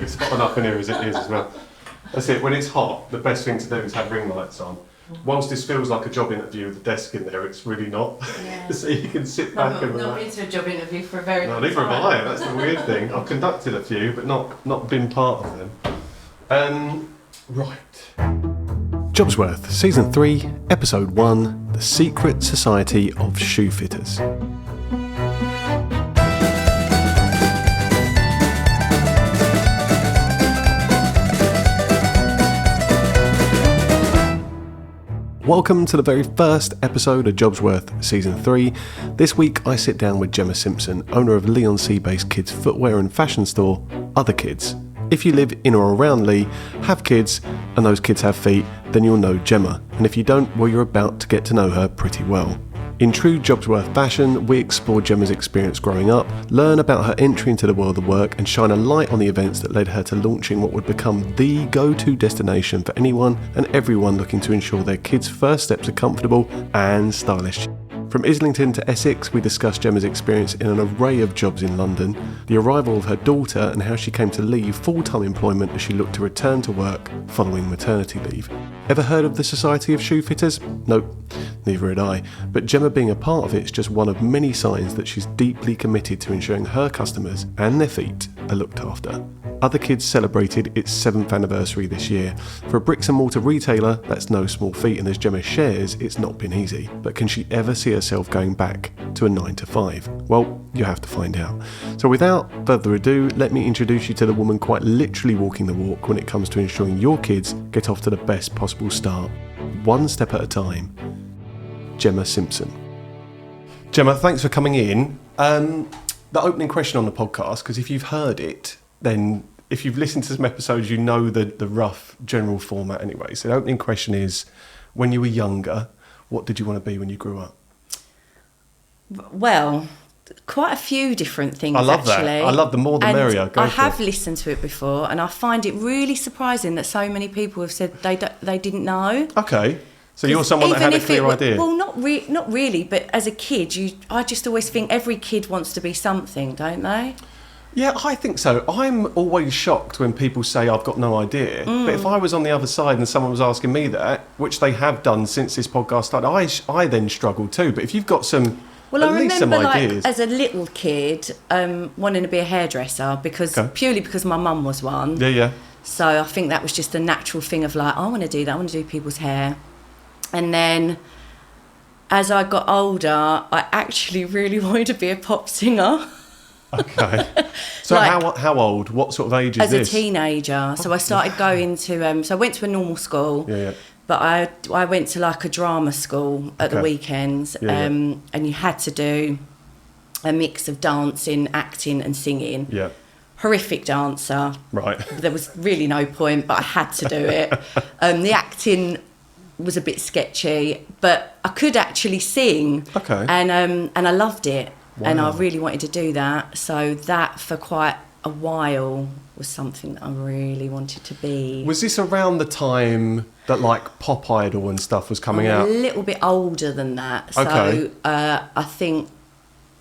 It's hot enough in here as it is as well. That's it. When it's hot, the best thing to do is have ring lights on. Whilst this feels like a job interview with a desk in there, it's really not. Yeah. So you can sit back and relax. Not been to a job interview for a very long time. Neither have I. That's the weird thing. I've conducted a few, but not been part of them. Right. Jobsworth, Season 3, Episode 1, The Secret Society of Shoefitters. Welcome to the very first episode of Jobsworth Season 3. This week I sit down with Gemma Simpson, owner of Leigh-on-Sea-based kids footwear and fashion store, Other Kids. If you live in or around Leigh, have kids, and those kids have feet, then you'll know Gemma. And if you don't, well, you're about to get to know her pretty well. In true Jobsworth fashion, we explore Gemma's experience growing up, learn about her entry into the world of work, and shine a light on the events that led her to launching what would become the go-to destination for anyone and everyone looking to ensure their kids' first steps are comfortable and stylish. From Islington to Essex, we discuss Gemma's experience in an array of jobs in London, the arrival of her daughter and how she came to leave full-time employment as she looked to return to work following maternity leave. Ever heard of the Society of Shoefitters? Nope, neither had I, but Gemma being a part of it is just one of many signs that she's deeply committed to ensuring her customers and their feet are looked after. Other Kids celebrated its 7th anniversary this year. For a bricks and mortar retailer, that's no small feat, and as Gemma shares, it's not been easy. But can she ever see herself going back to a 9 to 5? Well, you have to find out. So without further ado, let me introduce you to the woman quite literally walking the walk when it comes to ensuring your kids get off to the best possible start, one step at a time. Gemma Simpson. Gemma, thanks for coming in. The opening question on the podcast, because if you've heard it, then if you've listened to some episodes, you know the rough general format anyway. So the opening question is, when you were younger, what did you want to be when you grew up? Well, quite a few different things, I love actually. that. I love the more the merrier. Go I for have it. listened to it before, and I find it really surprising that so many people have said they didn't know. Okay. So you're someone that had a clear idea? Well, not really, but as a kid, I just always think every kid wants to be something, don't they? Yeah, I think so. I'm always shocked when people say I've got no idea. But if I was on the other side and someone was asking me that, which they have done since this podcast started, I then struggle too. But if you've got some, well, at least some ideas. As a little kid, wanting to be a hairdresser purely because my mum was one. Yeah. So I think that was just a natural thing of like, I want to do that. I want to do people's hair. And then as I got older, I actually really wanted to be a pop singer. Okay. So how old? What sort of age is this? As a teenager. So I started going to... so I went to a normal school. Yeah. But I went to like a drama school at the weekends. And you had to do a mix of dancing, acting and singing. Yeah. Horrific dancer. Right. There was really no point, but I had to do it. The acting was a bit sketchy, but I could actually sing. Okay. And I loved it. Wow. And I really wanted to do that. So that for quite a while was something that I really wanted to be. Was this around the time that like Pop Idol and stuff was coming out? A little bit older than that. Okay. So I think,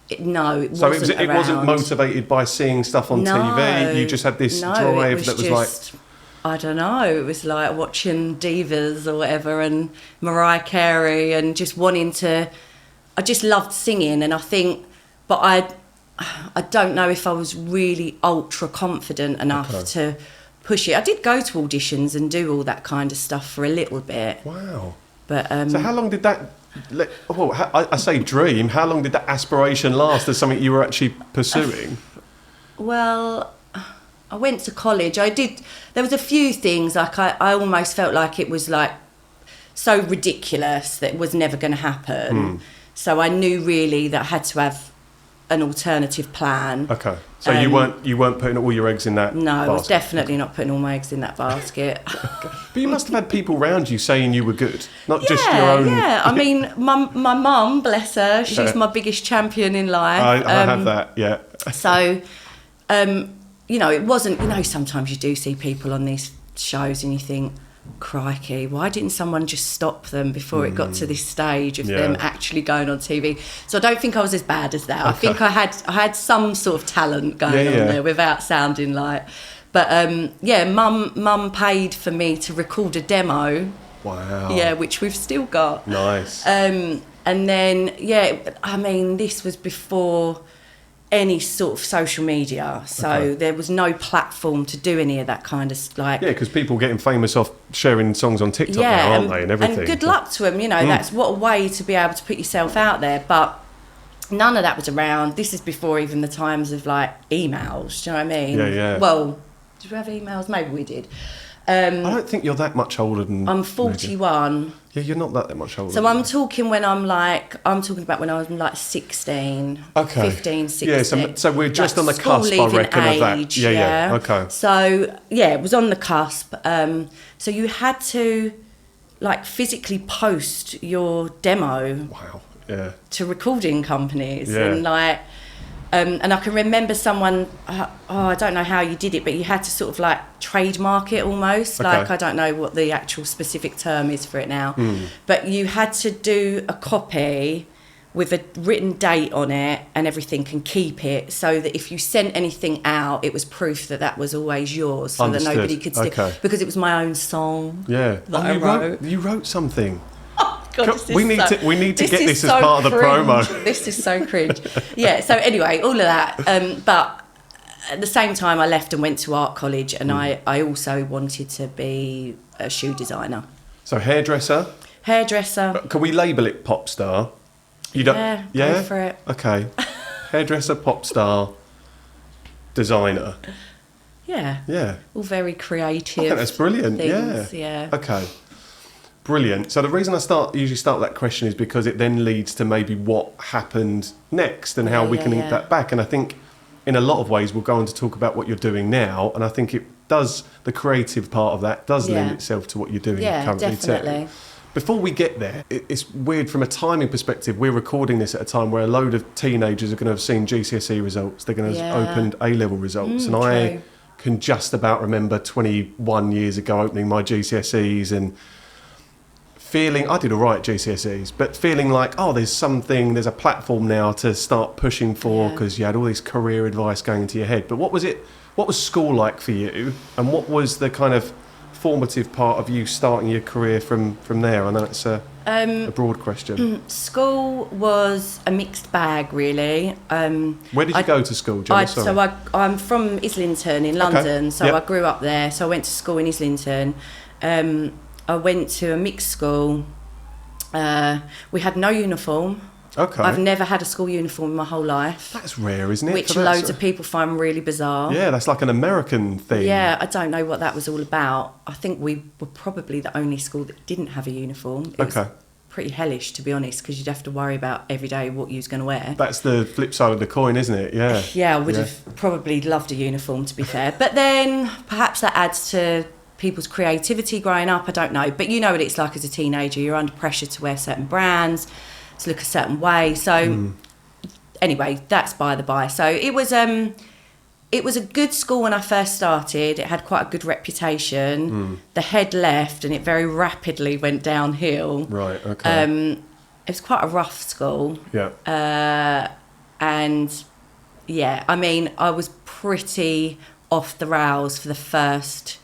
it wasn't it wasn't motivated by seeing stuff on TV? You just had this drive that was like... I don't know, it was like watching Divas or whatever and Mariah Carey and just wanting to... I just loved singing, and I think... But I don't know if I was really ultra confident enough to push it. I did go to auditions and do all that kind of stuff for a little bit. Wow. But so how long did that... I say dream. How long did that aspiration last as something you were actually pursuing? Well, I went to college. There was a few things, like I almost felt like it was like so ridiculous that it was never going to happen. So I knew really that I had to have an alternative plan. Okay. So you weren't putting all your eggs in that basket? I was definitely not putting all my eggs in that basket. But you must have had people around you saying you were good, not just your own... Yeah, I mean, my mum, bless her, she's my biggest champion in life. I have that, yeah. So, it wasn't... sometimes you do see people on these shows and you think, crikey, why didn't someone just stop them before it got to this stage of them actually going on TV? So I don't think I was as bad as that. I think I had some sort of talent going on there without sounding like... But mum paid for me to record a demo. Wow. Yeah, which we've still got. Nice. And then, I mean, this was before any sort of social media, so there was no platform to do any of that kind of like. Yeah, because people getting famous off sharing songs on TikTok now, aren't they, and everything. And good luck to them, that's what a way to be able to put yourself out there. But none of that was around. This is before even the times of like emails. Do you know what I mean? Yeah. Well, did we have emails? Maybe we did. I don't think you're that much older than... I'm 41. Maybe. Yeah, you're not that much older. So I'm talking about when I was like 16, 15, 16. Yeah, so we're just like on the cusp, I reckon, of that. Yeah, okay. So, it was on the cusp. So you had to like physically post your demo. Wow, yeah. To recording companies. Yeah. And like... and I can remember someone, I don't know how you did it, but you had to sort of like trademark it almost. Okay. Like, I don't know what the actual specific term is for it now. But you had to do a copy with a written date on it and everything, and keep it so that if you sent anything out, it was proof that that was always yours, so Understood. that nobody could steal. Okay. Because it was my own song. Yeah. That I wrote. You wrote something. God, we need to get this as part of the cringe. promo. This is so cringe. Yeah, so anyway, all of that. But at the same time, I left and went to art college, and I also wanted to be a shoe designer. So hairdresser? Hairdresser. Can we label it pop star? You don't? Yeah, go for it. Okay. Hairdresser, pop star, designer. Yeah. Yeah. All very creative. I think that's brilliant. Things, yeah. Okay. Brilliant. So the reason I usually start that question is because it then leads to maybe what happened next and how we can link that back. And I think in a lot of ways we'll go on to talk about what you're doing now. And I think it does, the creative part of that does lend itself to what you're doing currently definitely. too. Before we get there, it's weird from a timing perspective. We're recording this at a time where a load of teenagers are going to have seen GCSE results. They're going to have opened A-level results. And I can just about remember 21 years ago opening my GCSEs and feeling, I did all right at GCSEs, but feeling like, there's a platform now to start pushing for, because you had all this career advice going into your head. But what was school like for you? And what was the kind of formative part of you starting your career from there? I know it's a broad question. School was a mixed bag, really. Where did you go to school, Gemma? I'm from Islington in London, I grew up there. So I went to school in Islington. I went to a mixed school. We had no uniform. Okay. I've never had a school uniform in my whole life. That's rare, isn't it? Which loads of people find really bizarre. Yeah, that's like an American thing. Yeah, I don't know what that was all about. I think we were probably the only school that didn't have a uniform. It was pretty hellish, to be honest, because you'd have to worry about every day what you was going to wear. That's the flip side of the coin, isn't it? Yeah. Yeah, I would have probably loved a uniform, to be fair. But then perhaps that adds to people's creativity growing up, I don't know. But you know what it's like as a teenager. You're under pressure to wear certain brands, to look a certain way. So anyway, that's by the by. So it was a good school when I first started. It had quite a good reputation. The head left and it very rapidly went downhill. Right, okay. It was quite a rough school. Yeah. And yeah, I mean, I was pretty off the rails for the first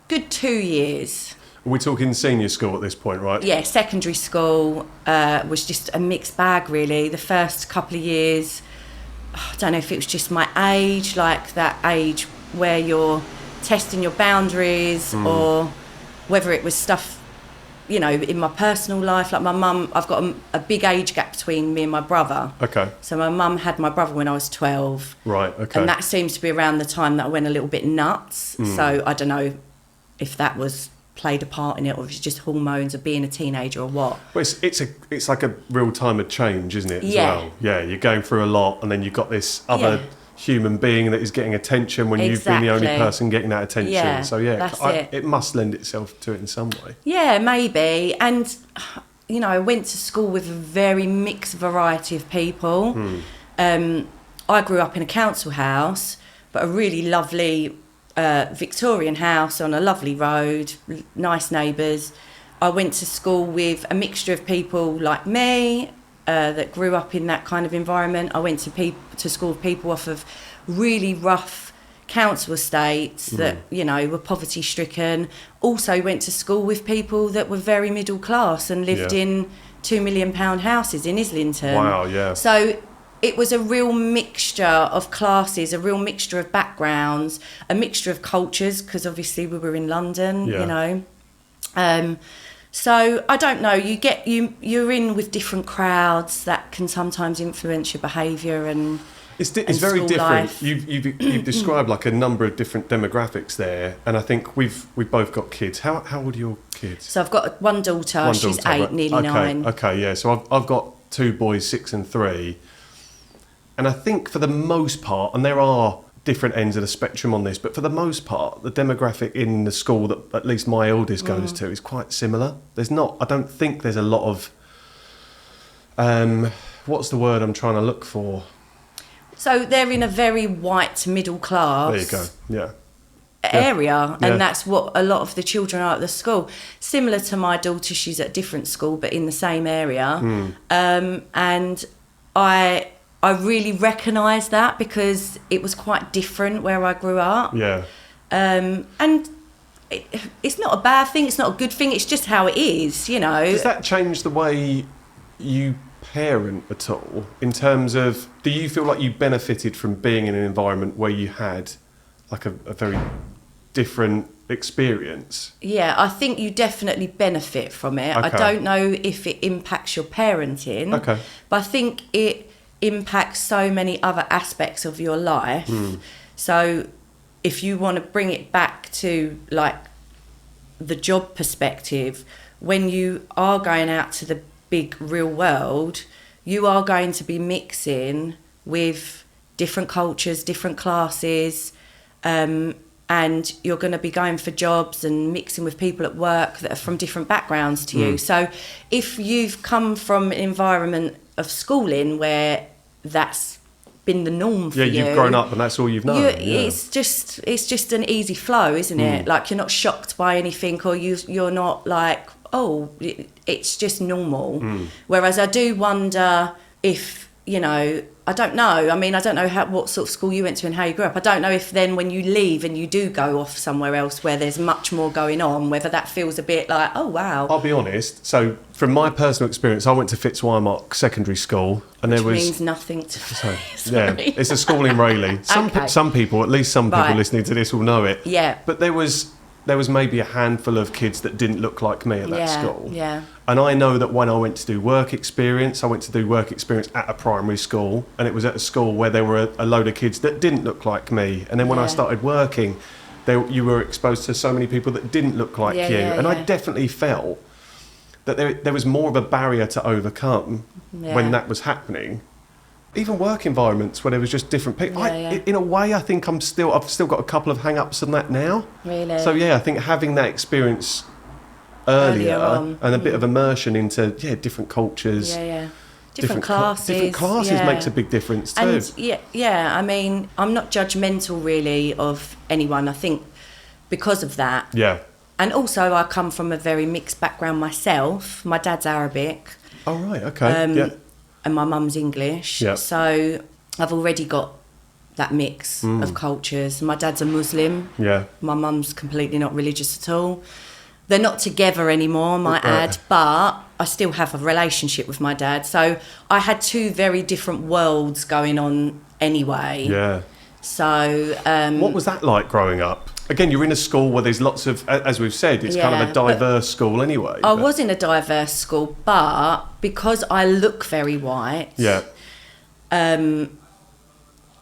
good 2 years. We're talking senior school at this point, right? Yeah, secondary school was just a mixed bag, really. The first couple of years, I don't know if it was just my age, like that age where you're testing your boundaries, or whether it was stuff, in my personal life. Like my mum, I've got a big age gap between me and my brother. Okay. So my mum had my brother when I was 12. Right, okay. And that seems to be around the time that I went a little bit nuts. So I don't know if that was played a part in it, or if it's just hormones of being a teenager or what. Well, it's like a real time of change, isn't it? As well. Yeah, you're going through a lot, and then you've got this other human being that is getting attention when you've been the only person getting that attention. Yeah, so it must lend itself to it in some way. Yeah, maybe. And I went to school with a very mixed variety of people. I grew up in a council house, but a really lovely Victorian house on a lovely road, nice neighbours. I went to school with a mixture of people like me that grew up in that kind of environment. I went to school with people off of really rough council estates that, you know, were poverty stricken. Also went to school with people that were very middle class and lived in £2 million houses in Islington. Wow, yeah. So it was a real mixture of classes, a real mixture of backgrounds, a mixture of cultures, because obviously we were in London, you know. So I don't know, you're in with different crowds that can sometimes influence your behaviour and it's very different. Life. You've described like a number of different demographics there, and I think we've both got kids. How old are your kids? So I've got one daughter. She's 8, right. Nearly 9. Okay, yeah. So I've got 2 boys, 6 and 3, and I think for the most part, and there are different ends of the spectrum on this, but for the most part, the demographic in the school that at least my eldest goes to is quite similar. I don't think there's a lot of what's the word I'm trying to look for? So they're in a very white middle class. There you go. Yeah. Area, and that's what a lot of the children are at the school. Similar to my daughter, she's at a different school, but in the same area. And I really recognise that because it was quite different where I grew up. Yeah. And it's not a bad thing. It's not a good thing. It's just how it is, you know. Does that change the way you parent at all, in terms of, do you feel like you benefited from being in an environment where you had like a very different experience? Yeah, I think you definitely benefit from it. I don't know if it impacts your parenting, but I think it impacts so many other aspects of your life. So if you want to bring it back to like the job perspective, when you are going out to the big real world, you are going to be mixing with different cultures, different classes, and you're going to be going for jobs and mixing with people at work that are from different backgrounds to you. So if you've come from an environment of schooling where that's been the norm for you. Yeah, you've grown up and that's all you've known. It's just an easy flow, isn't it? Like, you're not shocked by anything, or you're not like, oh, it's just normal. Whereas I do wonder if, you know, I don't know. I mean, I don't know what sort of school you went to and how you grew up. I don't know if then when you leave and you do go off somewhere else where there's much more going on, whether that feels a bit like, oh, wow. I'll be honest. So from my personal experience, I went to Fitzwymark Secondary School. And Which means nothing to me. Yeah, it's a school in Rayleigh. Some people, at least some people listening to this will know it. Yeah. But there was maybe a handful of kids that didn't look like me at that school. Yeah. And I know that when I went to do work experience, at a primary school, and it was at a school where there were a load of kids that didn't look like me. And then when I started working, you were exposed to so many people that didn't look like you. I definitely felt that there was more of a barrier to overcome when that was happening. Even work environments where there was just different people. In a way, I think I've still got a couple of hang-ups on that now. Really? So I think having that experience earlier and a bit of immersion into different cultures. Different classes. Different classes makes a big difference too. And I mean, I'm not judgmental really of anyone. I think because of that. Yeah. And also, I come from a very mixed background myself. My dad's Arabic. Oh right, okay. And my mum's English. Yep. So I've already got that mix of cultures. My dad's a Muslim. Yeah. My mum's completely not religious at all. They're not together anymore, might add, but I still have a relationship with my dad. So I had 2 very different worlds going on anyway. Yeah. So... what was that like growing up? Again, you're in a school where there's lots of, as we've said, it's kind of a diverse school anyway. I was in a diverse school, but because I look very white,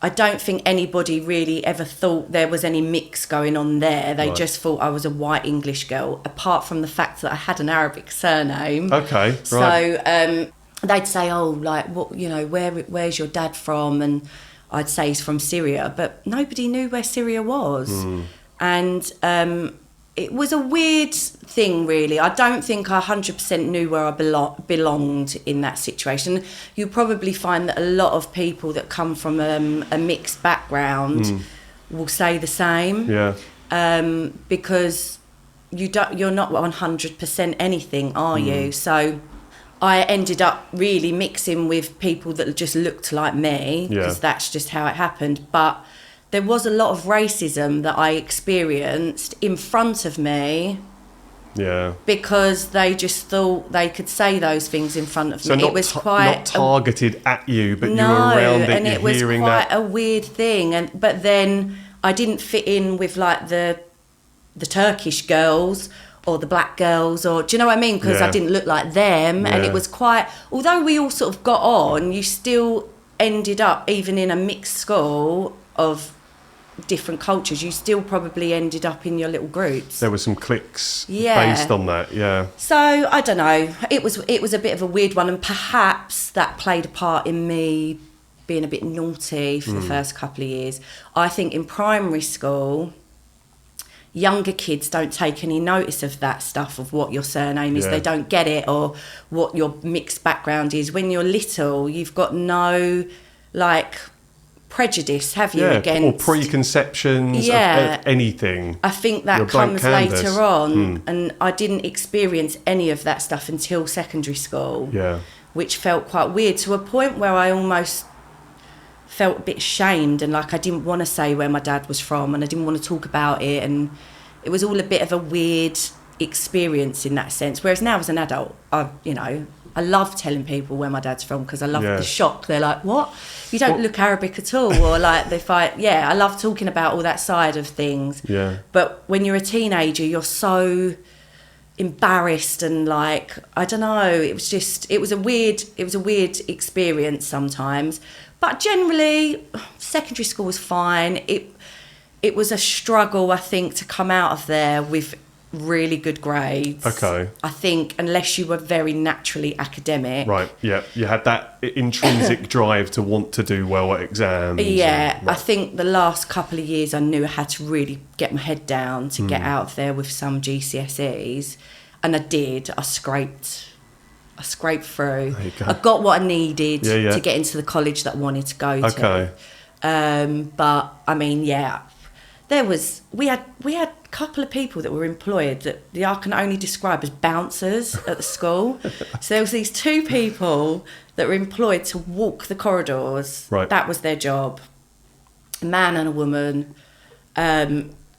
I don't think anybody really ever thought there was any mix going on there. They just thought I was a white English girl, apart from the fact that I had an Arabic surname. Okay, right. So they'd say, oh, like, what, you know, where's your dad from? And I'd say he's from Syria, but nobody knew where Syria was. And it was a weird thing, really. I don't think I 100% knew where I belonged in that situation. You probably find that a lot of people that come from a mixed background will say the same. Yeah. Because you're not 100% anything, are you? So I ended up really mixing with people that just looked like me, because that's just how it happened. But there was a lot of racism that I experienced in front of me. Yeah. Because they just thought they could say those things in front of So me. not It was quite not targeted at you, but no, you were around it, and you're it was hearing quite that. a weird thing. But then I didn't fit in with like the Turkish girls or the black girls, or do you know what I mean? Because I didn't look like them, and it was quite. Although we all sort of got on, you still ended up, even in a mixed school of different cultures, you still probably ended up in your little groups. There were some cliques based on that, So I don't know. It was a bit of a weird one, and perhaps that played a part in me being a bit naughty for the first couple of years. I think in primary school, younger kids don't take any notice of that stuff, of what your surname is. They don't get it, or what your mixed background is. When you're little, you've got no like prejudice, have you, against or preconceptions of anything. I think that comes later on, and I didn't experience any of that stuff until secondary school, which felt quite weird, to a point where I almost felt a bit ashamed, and like I didn't want to say where my dad was from, and I didn't want to talk about it, and it was all a bit of a weird experience in that sense. Whereas now as an adult, I love telling people where my dad's from, because I love the shock. They're like, what? You don't look Arabic at all. Or like they fight. Yeah, I love talking about all that side of things. Yeah. But when you're a teenager, you're so embarrassed, and like, I don't know, it was a weird experience sometimes. But generally, secondary school was fine. It was a struggle, I think, to come out of there with really good grades. Okay. I think, unless you were very naturally academic. Right, yeah. You had that intrinsic drive to want to do well at exams. Yeah, I think the last couple of years I knew I had to really get my head down to get out of there with some GCSEs. And I did. I scraped through. There you go. I got what I needed to get into the college that I wanted to go to. Okay. But I mean, we had a couple of people that were employed that I can only describe as bouncers at the school. So there was these two people that were employed to walk the corridors. Right. That was their job. A man and a woman.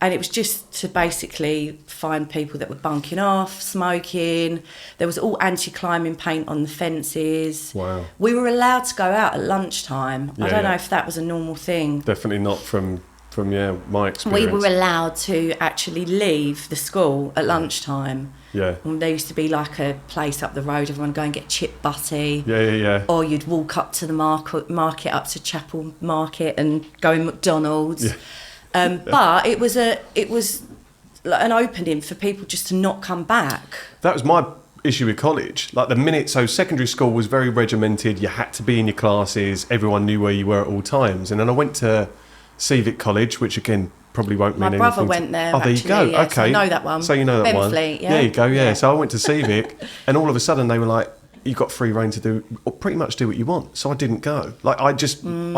And it was just to basically find people that were bunking off, smoking. There was all anti-climbing paint on the fences. Wow. We were allowed to go out at lunchtime. I don't know if that was a normal thing. Definitely not from my experience. We were allowed to actually leave the school at lunchtime. Yeah. And there used to be like a place up the road, everyone go and get chip butty. Yeah. Or you'd walk up to the market up to Chapel Market and go in McDonald's. Yeah. But it was like an opening for people just to not come back. That was my issue with college. Like so secondary school was very regimented. You had to be in your classes. Everyone knew where you were at all times. And then I went to Civic College, which again probably won't mean anything. My brother went there. Oh, there you go. Yeah, okay, so I know that one. So you know that one. Benfleet, yeah. There you go. Yeah. So I went to Civic, and all of a sudden they were like, "You got free reign to do, or pretty much do what you want." So I didn't go. Like I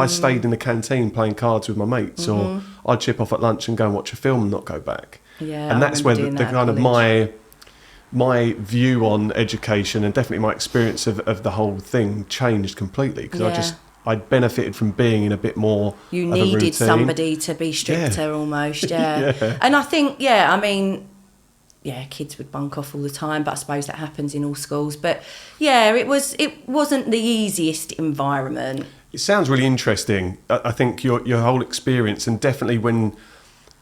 stayed in the canteen playing cards with my mates, or I'd chip off at lunch and go and watch a film and not go back. Yeah, and that's where the kind of my view on education, and definitely my experience of the whole thing changed completely, because I'd benefited from being in a bit more. You of a routine. needed somebody to be stricter, almost. Yeah. And I think, kids would bunk off all the time, but I suppose that happens in all schools. But it wasn't the easiest environment. It sounds really interesting. I think your whole experience, and definitely when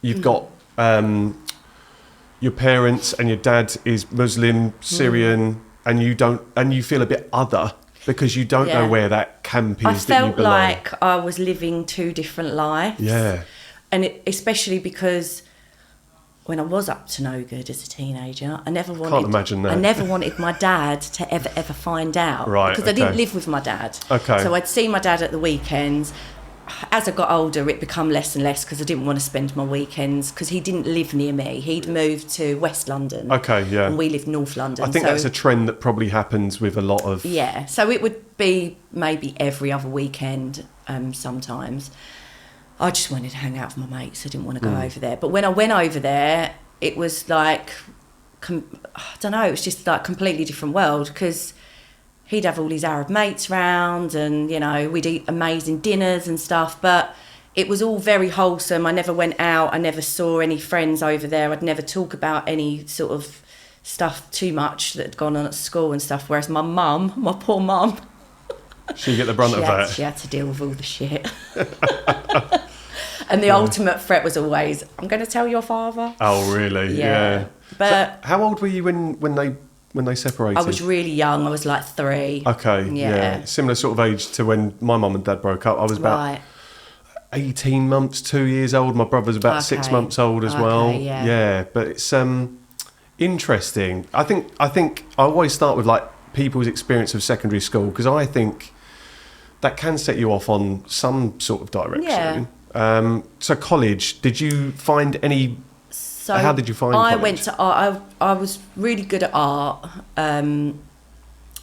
you've got your parents and your dad is Muslim, Syrian, and you feel a bit other, because you don't know where that camp is that you belong. I felt like I was living two different lives. Yeah. And especially because when I was up to no good as a teenager, I never wanted... Can't imagine that. I never wanted my dad to ever find out. Right, because I didn't live with my dad. Okay. So I'd see my dad at the weekends. As I got older, it became less and less, because I didn't want to spend my weekends, because he didn't live near me. He'd moved to West London. Okay, yeah. And we lived North London. I think that's a trend that probably happens with a lot of... Yeah, so it would be maybe every other weekend sometimes. I just wanted to hang out with my mates. I didn't want to go over there. But when I went over there, it was like, I don't know, it was just like a completely different world, because he'd have all his Arab mates round, and, we'd eat amazing dinners and stuff. But it was all very wholesome. I never went out. I never saw any friends over there. I'd never talk about any sort of stuff too much that had gone on at school and stuff. Whereas my poor mum, she get the brunt of that. She had to deal with all the shit. And the ultimate threat was always, I'm going to tell your father. Oh, really? Yeah. But so how old were you when they separated? I was really young. I was like 3. Okay. Yeah. Similar sort of age to when my mum and dad broke up. I was about 18 months, 2 years old. My brother's about 6 months old as well. Yeah. But it's interesting. I think I always start with like people's experience of secondary school, because I think that can set you off on some sort of direction. Yeah. So college, did you find any? So how did you find college? I went to art. I was really good at art, and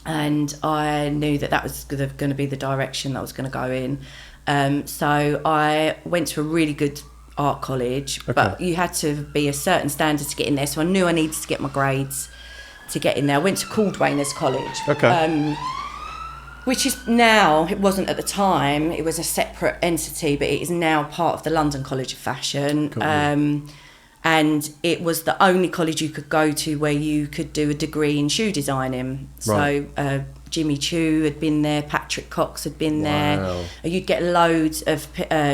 I knew that was going to be the direction that I was going to go in. So I went to a really good art college, but you had to be a certain standard to get in there. So I knew I needed to get my grades to get in there. I went to Caldwainers College, which is now, it wasn't at the time, it was a separate entity, but it is now part of the London College of Fashion. Cool. And it was the only college you could go to where you could do a degree in shoe designing. Right. So Jimmy Choo had been there, Patrick Cox had been there. You'd get loads of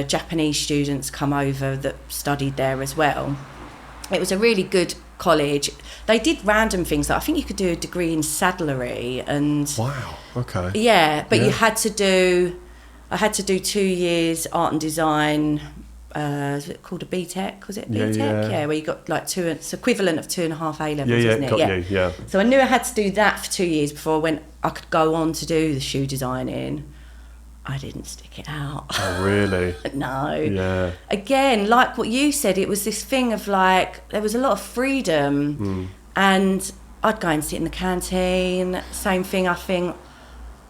Japanese students come over that studied there as well. It was a really good college. They did random things. Like I think you could do a degree in saddlery and... Wow, okay. Yeah, but I had to do 2 years art and design. Is it called a BTEC? Was it BTEC? Yeah, where you got like it's equivalent of 2.5 A-levels, isn't it? Yeah. So I knew I had to do that for 2 years before I could go on to do the shoe designing. I didn't stick it out. Oh, really? No. Yeah. Again, like what you said, it was this thing of like, there was a lot of freedom and I'd go and sit in the canteen, same thing, I think,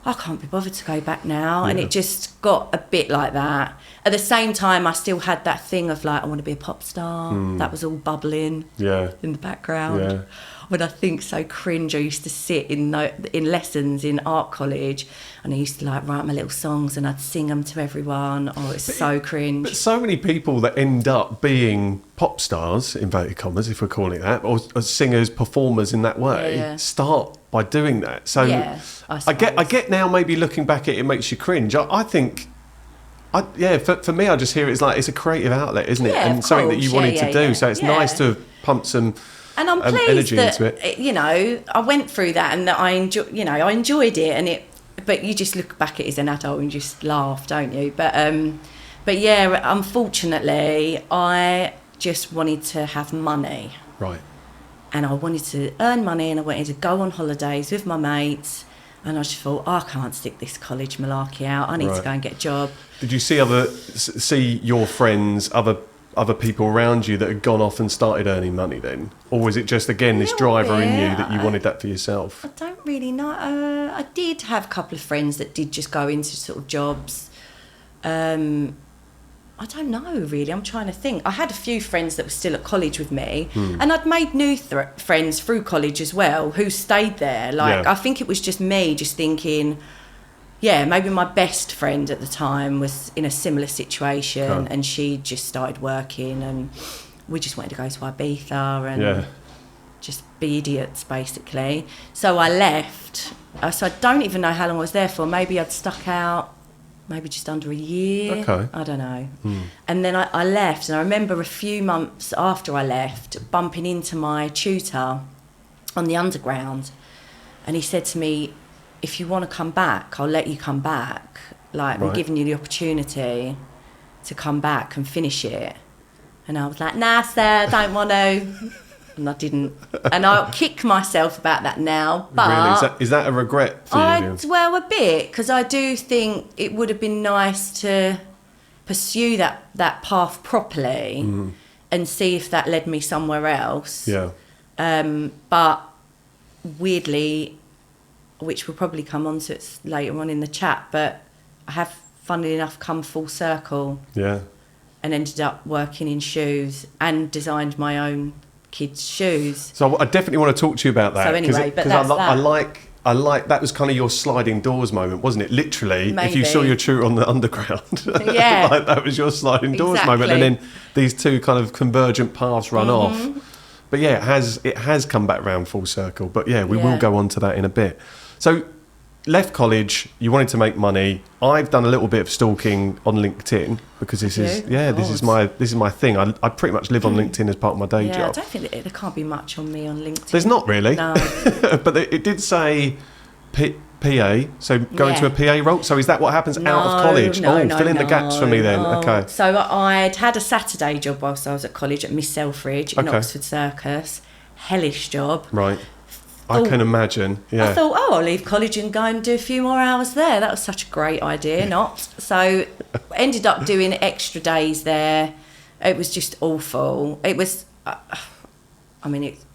I can't be bothered to go back now. Yeah. And it just got a bit like that. At the same time, I still had that thing of like, I want to be a pop star. That was all bubbling in the background. Yeah. When I think so cringe, I used to sit in lessons in art college and I used to like write my little songs and I'd sing them to everyone. Oh, it's so cringe. But so many people that end up being pop stars, inverted commas, if we're calling it that, or singers, performers in that way, start by doing that. So I get now, maybe looking back at it, makes you cringe. I think... for me, I just hear it's like it's a creative outlet, isn't it? And something that you wanted to do. So it's nice to pump some and I'm pleased that into it. You know, I went through that and that I enjoyed it. But you just look back at it as an adult and just laugh, don't you? But unfortunately, I just wanted to have money. Right. And I wanted to earn money and I wanted to go on holidays with my mates. And I just thought, I can't stick this college malarkey out. I need to go and get a job. Did you see your friends, other people around you that had gone off and started earning money then? Or was it just, again, this driver in you that you wanted that for yourself? I don't really know. I did have a couple of friends that did just go into sort of jobs. I don't know, really. I'm trying to think. I had a few friends that were still at college with me, and I'd made new friends through college as well who stayed there. I think it was just me just thinking, maybe my best friend at the time was in a similar situation and she just started working and we just wanted to go to Ibiza and just be idiots, basically. So I left. So I don't even know how long I was there for. Maybe I'd stuck out maybe just under a year. Okay. I don't know. And then I left, and I remember a few months after I left bumping into my tutor on the underground, and he said to me, if you want to come back, I'll let you come back. I'm giving you the opportunity to come back and finish it. And I was like, nah, sir, don't want to. And I didn't. And I'll kick myself about that now. But really? Is that a regret for you? Well, a bit, because I do think it would have been nice to pursue that path properly and see if that led me somewhere else. Yeah. But weirdly, which we'll probably come on to it later on in the chat, but I have, funnily enough, come full circle. Yeah. And ended up working in shoes and designed my own kids' shoes. So I definitely want to talk to you about that. So anyway, but that's I like I like that was kind of your sliding doors moment, wasn't it? Literally, if you Maybe. saw your tutor on the underground, Yeah. like that was your sliding doors moment, and then these two kind of convergent paths run off. But yeah, it has come back round full circle. But yeah, we will go on to that in a bit. So, left college, you wanted to make money. I've done a little bit of stalking on LinkedIn because this is my thing. I pretty much live on LinkedIn as part of my day job. I don't think there can't be much on me on LinkedIn. There's not really. No. But it did say PA, so going to a PA role. So is that what happens out of college? Fill in the gaps for me then. Okay. So I'd had a Saturday job whilst I was at college at Miss Selfridge in Oxford Circus. Hellish job. Right. I can imagine, yeah. I thought, I'll leave college and go and do a few more hours there. That was such a great idea, So ended up doing extra days there. It was just awful. It was,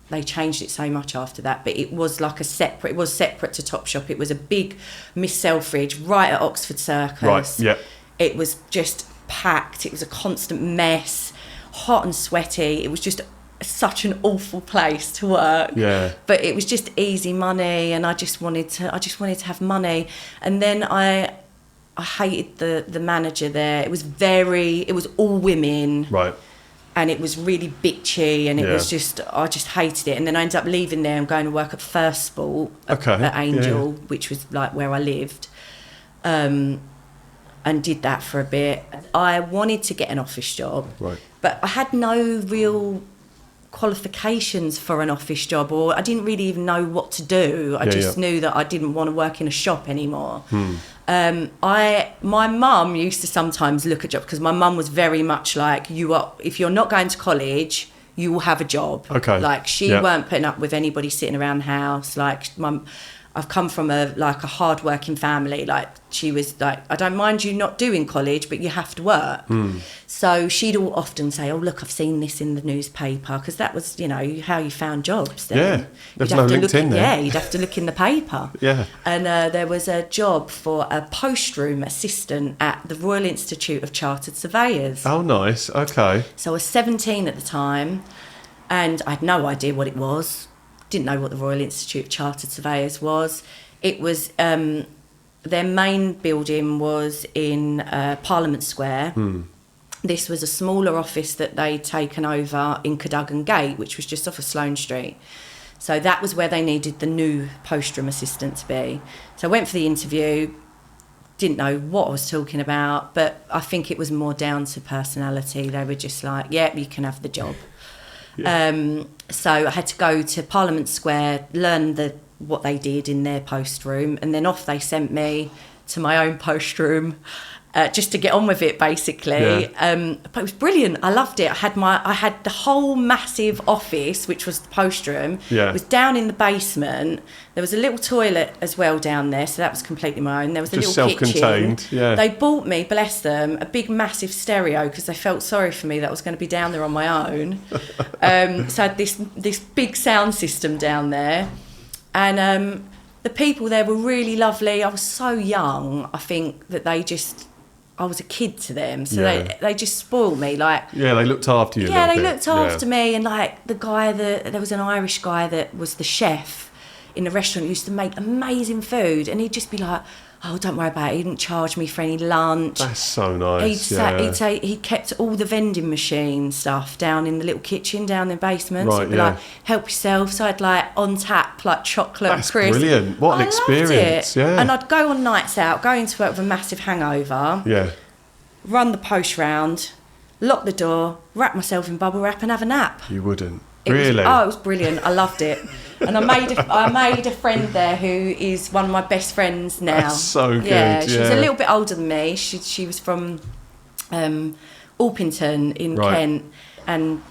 they changed it so much after that, but it was like separate to Topshop. It was a big Miss Selfridge right at Oxford Circus. Right, yeah. It was just packed. It was a constant mess, hot and sweaty. It was just such an awful place to work. Yeah. But it was just easy money, and I just wanted to have money. And then I hated the manager there. It was all women. Right. And it was really bitchy, and it was just, I just hated it. And then I ended up leaving there and going to work at First Sport at Angel, which was like where I lived. And did that for a bit. I wanted to get an office job. Right. But I had no real qualifications for an office job, or I didn't really even know what to do. I just knew that I didn't want to work in a shop anymore. My mum used to sometimes look at jobs, because my mum was very much like, if you're not going to college, you will have a job. Okay. Like, she weren't putting up with anybody sitting around the house. Like, I've come from a hard-working family. Like, she was like, I don't mind you not doing college, but you have to work. So she'd often say, look, I've seen this in the newspaper, because that was, how you found jobs then. Yeah, there's no LinkedIn there. Yeah, you'd have to look in the paper. Yeah. And there was a job for a post-room assistant at the Royal Institute of Chartered Surveyors. Oh, nice. Okay. So I was 17 at the time, and I had no idea what it was. Didn't know what the Royal Institute of Chartered Surveyors was. It was, their main building was in Parliament Square. This was a smaller office that they'd taken over in Cadogan Gate, which was just off of Sloane Street. So that was where they needed the new post-room assistant to be. So I went for the interview, didn't know what I was talking about, but I think it was more down to personality. They were just like, you can have the job. Yeah. So I had to go to Parliament Square, learn what they did in their post room, and then off they sent me to my own post room, just to get on with it, basically. But it was brilliant. I loved it. I had the whole massive office, which was the post room. It was down in the basement. There was a little toilet as well down there, so that was completely my own. There was just a little self-contained, kitchen. yeah. They bought me, bless them, a big massive stereo, because they felt sorry for me that I was going to be down there on my own. So I had this big sound system down there, and the people there were really lovely. I was so young. I think that I was a kid to them, so they just spoiled me. Like, they looked after you. Yeah, they looked after me, and like the guy there was an Irish guy that was the chef in the restaurant, who used to make amazing food, and he'd just be like, don't worry about it. He didn't charge me for any lunch. That's so nice. He kept all the vending machine stuff down in the little kitchen down in the basement. Right, so he'd be like, help yourself. So I'd like on tap like chocolate. That's crisp. Brilliant. What an experience. Loved it. Yeah. And I'd go on nights out, go into work with a massive hangover. Yeah. Run the post round, lock the door, wrap myself in bubble wrap, and have a nap. You wouldn't. It Really? Was brilliant. I loved it. And I made a friend there who is one of my best friends now. That's so good. Yeah, she was a little bit older than me. She was from Orpington in Kent, and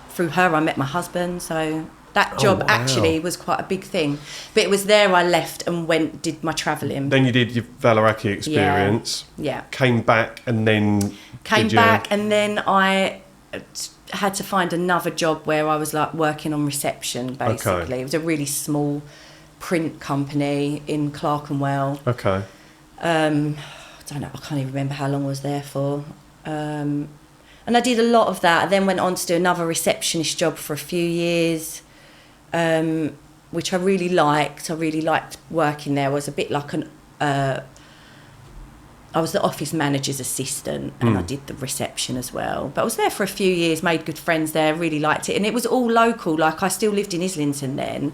through her I met my husband. So that job actually was quite a big thing. But it was there I left and did my travelling. Then you did your Valaraki experience. Yeah. Came back and then... and then I had to find another job where I was like working on reception, basically. Okay. It was a really small print company in Clerkenwell. Okay. I don't know, I can't even remember how long I was there for. And I did a lot of that. I then went on to do another receptionist job for a few years. which I really liked. I really liked working there. I was a bit like I was the office manager's assistant, and I did the reception as well. But I was there for a few years, made good friends there, really liked it. And it was all local. Like, I still lived in Islington then,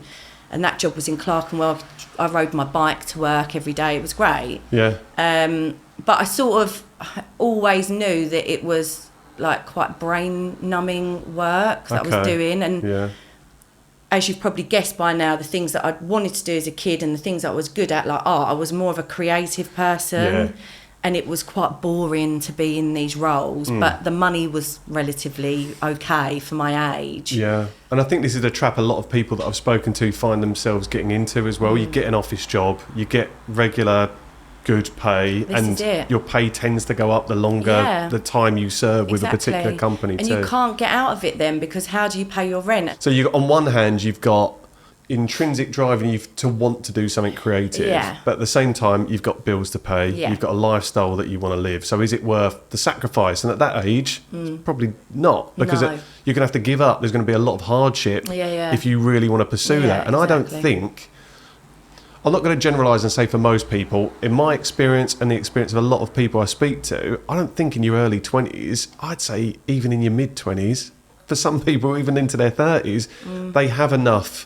and that job was in Clerkenwell. I rode my bike to work every day. It was great. Yeah. But I sort of always knew that it was like quite brain-numbing work that I was doing. And as you've probably guessed by now, the things that I wanted to do as a kid and the things that I was good at, like art, I was more of a creative person. Yeah. And it was quite boring to be in these roles, but the money was relatively okay for my age. Yeah, and I think this is a trap a lot of people that I've spoken to find themselves getting into as well. You get an office job, you get regular good pay, and your pay tends to go up the longer the time you serve with a particular company and too. You can't get out of it then, because how do you pay your rent? So on one hand, you've got intrinsic drive in you to want to do something creative, but at the same time you've got bills to pay, you've got a lifestyle that you want to live. So is it worth the sacrifice? And at that age, probably not, because you're going to have to give up. There's going to be a lot of hardship if you really want to pursue that. And I don't think, I'm not going to generalise and say for most people, in my experience and the experience of a lot of people I speak to, I don't think in your early 20s, I'd say even in your mid 20s, for some people even into their 30s, they have enough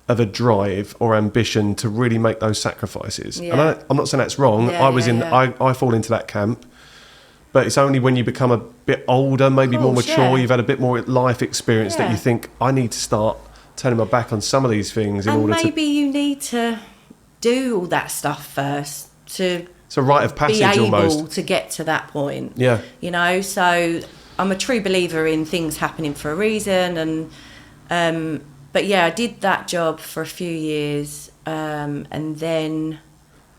of a drive or ambition to really make those sacrifices. And I'm not saying that's wrong. I fall into that camp, but it's only when you become a bit older, maybe more mature, you've had a bit more life experience that you think, I need to start turning my back on some of these things in order to... maybe you need to do all that stuff first to... It's a rite of passage be able almost. To get to that point. Yeah. You know, so I'm a true believer in things happening for a reason, and... But yeah, I did that job for a few years, and then,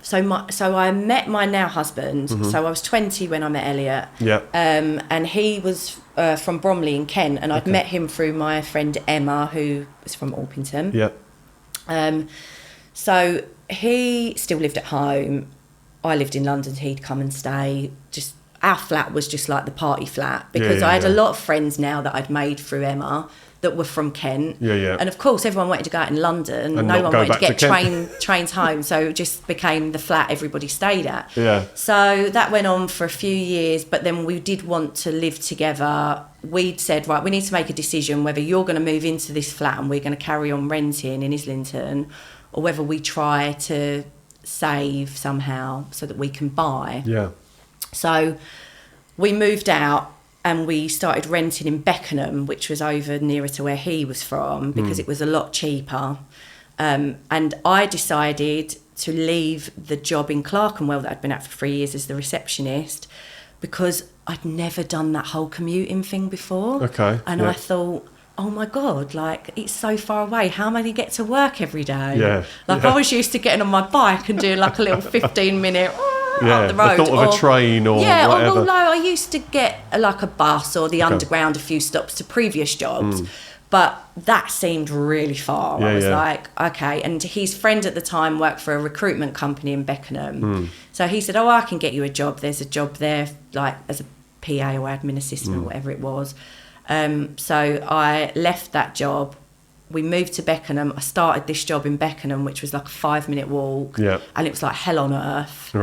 so I met my now husband. So I was 20 when I met Elliot. Yeah. And he was from Bromley in Kent, and I'd met him through my friend Emma, who was from Orpington. Yeah. So he still lived at home. I lived in London. He'd come and stay. Just our flat was just like the party flat, because I had a lot of friends now that I'd made through Emma that were from Kent. And of course everyone wanted to go out in London, and no one wanted to get trains home, so it just became the flat everybody stayed at. So that went on for a few years, but then we did want to live together. We'd said, right, we need to make a decision whether you're going to move into this flat and we're going to carry on renting in Islington, or whether we try to save somehow so that we can buy. So we moved out, and we started renting in Beckenham, which was over nearer to where he was from, because it was a lot cheaper. And I decided to leave the job in Clerkenwell that I'd been at for 3 years as the receptionist, because I'd never done that whole commuting thing before. And I thought, oh my God, like, it's so far away. How am I going to get to work every day? I was used to getting on my bike and doing like a little 15-minute... up the road, the thought of a train or whatever. Or no, I used to get like a bus or the underground a few stops to previous jobs, but that seemed really far. I was like, okay. And his friend at the time worked for a recruitment company in Beckenham, so he said, oh, I can get you a job. There's a job there, like as a PA or admin assistant or whatever it was. So I left that job. We moved to Beckenham. I started this job in Beckenham, which was like a 5-minute walk, and it was like hell on earth.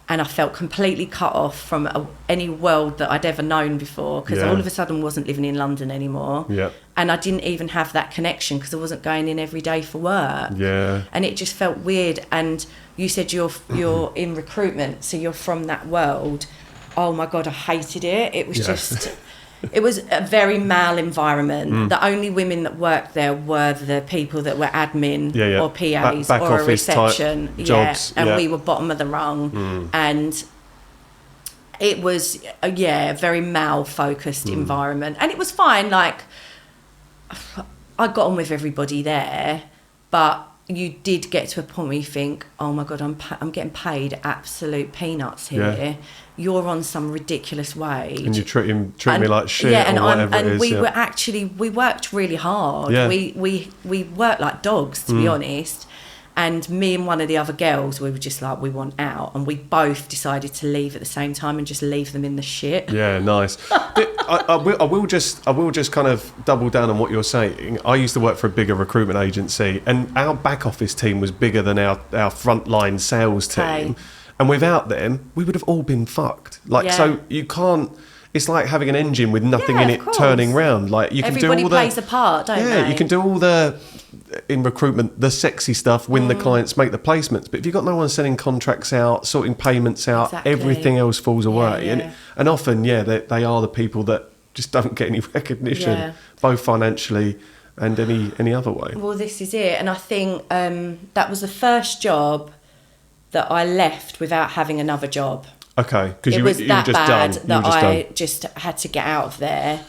And I felt completely cut off from any world that I'd ever known before, because all of a sudden wasn't living in London anymore. And I didn't even have that connection because I wasn't going in every day for work. And it just felt weird. And you said you're in recruitment, so you're from that world. Oh my God, I hated it. It was just... It was a very male environment. The only women that worked there were the people that were admin or PAs back or a reception. Jobs. And we were bottom of the rung. And it was, a very male-focused environment. And it was fine. Like, I got on with everybody there, but you did get to a point where you think, oh my God, I'm getting paid absolute peanuts here. You're on some ridiculous wage, and you treat me like shit, or whatever it is. We worked really hard. We worked like dogs, to be honest. And me and one of the other girls, we were just like, we want out. And we both decided to leave at the same time and just leave them in the shit. Yeah, nice. I will just kind of double down on what you're saying. I used to work for a bigger recruitment agency, and our back office team was bigger than our frontline sales team. Okay. And without them, we would have all been fucked. So you can't. It's like having an engine with nothing in it turning round. Like you can Everybody do all the. plays a part, don't they? Yeah, you can do all the. In recruitment, the sexy stuff, win the clients, make the placements. But if you've got no one sending contracts out, sorting payments out, everything else falls away. Yeah. And often, they are the people that just don't get any recognition, both financially and any other way. Well, this is it. And I think that was the first job that I left without having another job. Okay, because you were just bad done. that I just had to get out of there.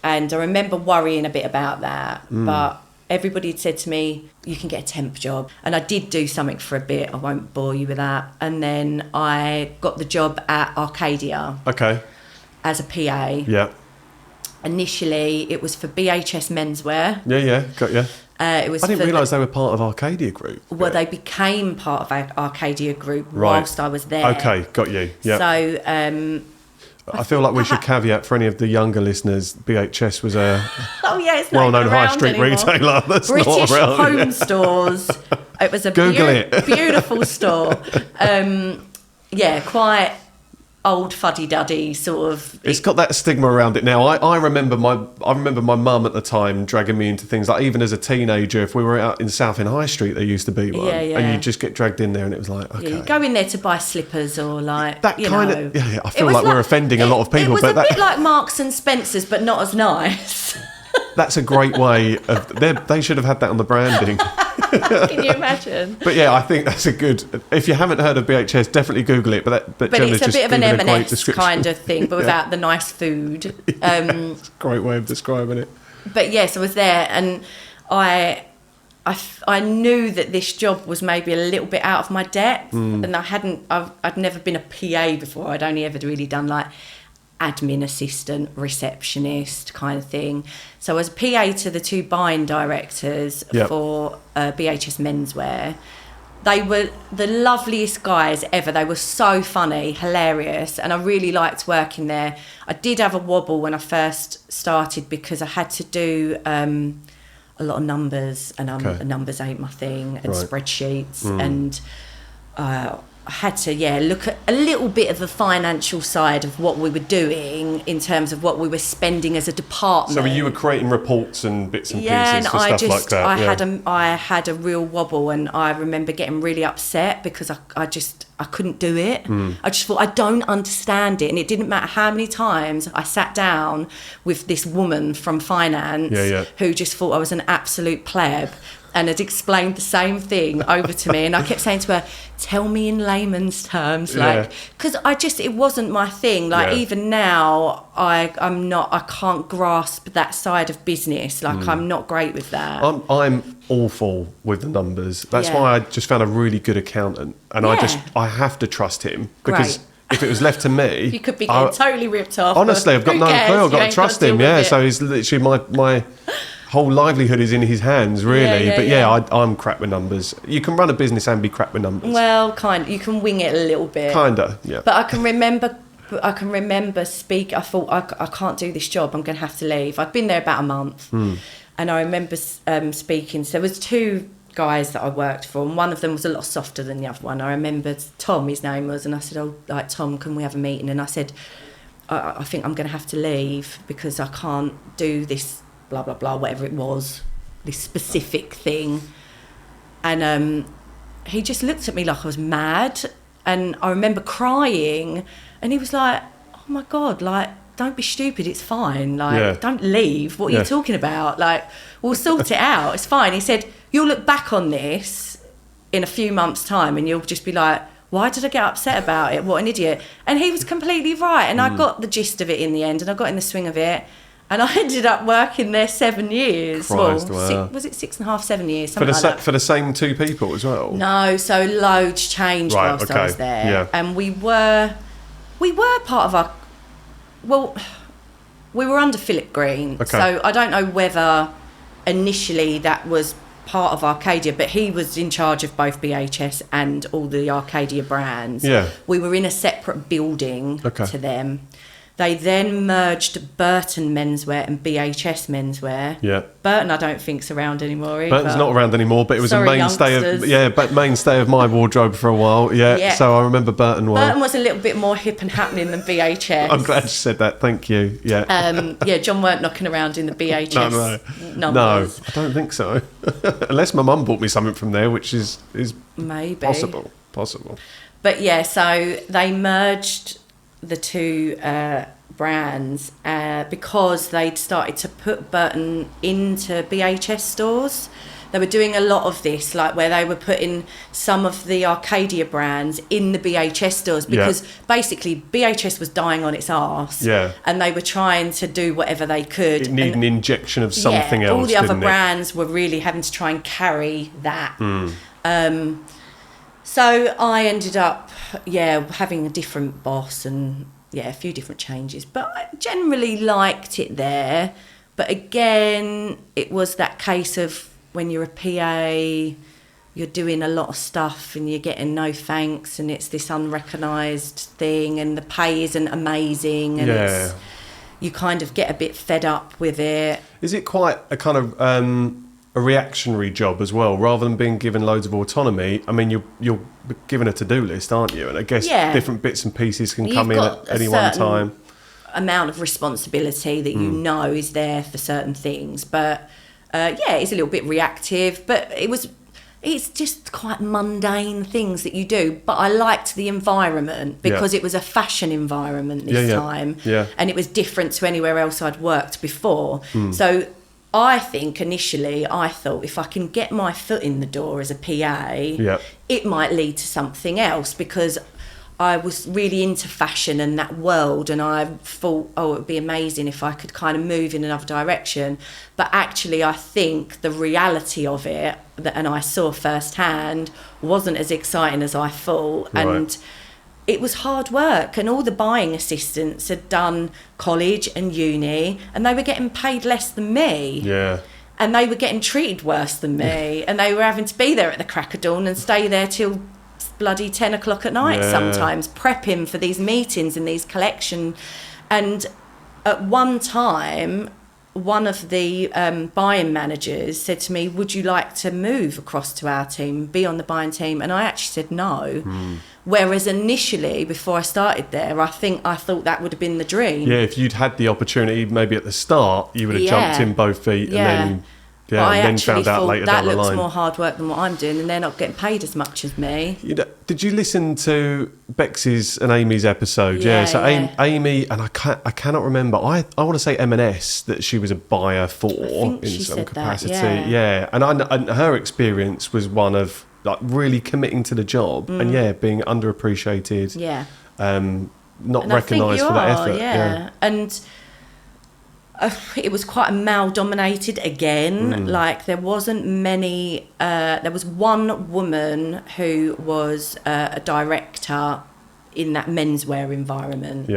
And I remember worrying a bit about that, but everybody had said to me, you can get a temp job. And I did do something for a bit. I won't bore you with that. And then I got the job at Arcadia. Okay. As a PA. Yeah. Initially, it was for BHS Menswear. Yeah, got you. I didn't realise they were part of Arcadia Group. Well, they became part of Arcadia Group whilst I was there. Okay, got you. Yeah. So... I feel like we should caveat for any of the younger listeners, BHS was a it's well-known high street retailer that's British not around. home stores. It was a beautiful store. Quite old fuddy-duddy sort of. It's got that stigma around it now. I remember my mum at the time dragging me into things like, even as a teenager, if we were out in Southend High Street, there used to be one, and you'd just get dragged in there, and it was like, okay, you go in there to buy slippers or like that kind of. Yeah, I feel like we're offending a lot of people, it was a bit like Marks and Spencer's, but not as nice. That's a great way of. They should have had that on the branding. Can you imagine? But yeah, I think that's a good. If you haven't heard of BHS, definitely Google it. But it's a bit of an M&S kind of thing, but without the nice food. It's a great way of describing it. But yes, I was there, and I knew that this job was maybe a little bit out of my depth, and I'd never been a PA before. I'd only ever really done like admin assistant, receptionist kind of thing. So I was PA to the two buying directors for BHS Menswear. They were the loveliest guys ever. They were so funny, hilarious, and I really liked working there. I did have a wobble when I first started because I had to do a lot of numbers, and numbers ain't my thing, and spreadsheets, and I had to look at a little bit of the financial side of what we were doing in terms of what we were spending as a department. So you were creating reports and bits and pieces for stuff like that. I had a real wobble, and I remember getting really upset because I couldn't do it. I just thought, I don't understand it. And it didn't matter how many times I sat down with this woman from finance who just thought I was an absolute pleb and had explained the same thing over to me. And I kept saying to her, tell me in layman's terms, because it wasn't my thing. Even now, I can't grasp that side of business. I'm not great with that. I'm awful with the numbers. That's why I just found a really good accountant, and I have to trust him, because if it was left to me, you could be getting totally ripped off. Honestly, I've got no clue. I've got to trust him. So he's literally my whole livelihood is in his hands, really. I'm crap with numbers. You can run a business and be crap with numbers. Well, you can wing it a little bit. Kinda, yeah. But I can remember speak. I thought, I can't do this job. I'm going to have to leave. I'd been there about a month, and I remember speaking. So there was two guys that I worked for, and one of them was a lot softer than the other one. I remembered Tom, his name was, and I said, Tom, can we have a meeting? And I said, I think I'm going to have to leave because I can't do this, blah, blah, blah, whatever it was, this specific thing. And he just looked at me like I was mad. And I remember crying, and he was like, oh my God, don't be stupid, it's fine. Don't leave. What are you talking about? We'll sort it out. It's fine. He said, you'll look back on this in a few months' time and you'll just be like, why did I get upset about it? What an idiot. And he was completely right. And I got the gist of it in the end, and I got in the swing of it. And I ended up working there 7 years. Christ, was it 6.5, 7 years? Something like that. For the same two people as well? No, so loads changed whilst I was there. Yeah. And we were part of we were under Philip Green. Okay. So I don't know whether initially that was part of Arcadia, but he was in charge of both BHS and all the Arcadia brands. Yeah. We were in a separate building to them. They then merged Burton Menswear and BHS Menswear. Yeah. Burton, I don't think's around anymore either. Burton's not around anymore, but it was Sorry, a mainstay of my wardrobe for a while. Yeah. So I remember Burton well. Burton was a little bit more hip and happening than BHS. I'm glad you said that. Thank you. Yeah. John weren't knocking around in the BHS numbers. No, I don't think so. Unless my mum bought me something from there, which is maybe possible. But yeah, so they merged the two brands because they'd started to put Burton into BHS stores. They were doing a lot of this, like where they were putting some of the Arcadia brands in the BHS stores because basically BHS was dying on its arse. Yeah. And they were trying to do whatever they could. It needed an injection of something else. All the other brands were really having to try and carry that. So I ended up, having a different boss and, a few different changes. But I generally liked it there. But again, it was that case of when you're a PA, you're doing a lot of stuff and you're getting no thanks and it's this unrecognised thing and the pay isn't amazing and you kind of get a bit fed up with it. Is it quite a kind of... a reactionary job as well, rather than being given loads of autonomy? I mean, you're given a to-do list, aren't you? And I guess different bits and pieces can come in at any one time. Amount of responsibility that you know is there for certain things, but it's a little bit reactive. But it's just quite mundane things that you do. But I liked the environment because it was a fashion environment this time, and it was different to anywhere else I'd worked before. So I think initially I thought if I can get my foot in the door as a PA, it might lead to something else because I was really into fashion and that world, and I thought, it would be amazing if I could kind of move in another direction. But actually I think the reality of it, and I saw firsthand, wasn't as exciting as I thought. And it was hard work, and all the buying assistants had done college and uni and they were getting paid less than me. And they were getting treated worse than me and they were having to be there at the crack of dawn and stay there till bloody 10 o'clock at night sometimes, prepping for these meetings and these collection. And at one time, one of the buying managers said to me, would you like to move across to our team, be on the buying team? And I actually said no. Whereas initially, before I started there, I thought that would have been the dream. Yeah, if you'd had the opportunity, maybe at the start, you would have jumped in both feet and then found out later down the line. That looks more hard work than what I'm doing, and they're not getting paid as much as me. Did you listen to Bex's and Amy's episode? So Amy, and I cannot remember. I want to say M&S that she was a buyer for in some capacity. And her experience was one of like really committing to the job and being underappreciated. Not recognised for that effort. And it was quite a male-dominated again. Like there wasn't many. There was one woman who was a director in that menswear environment.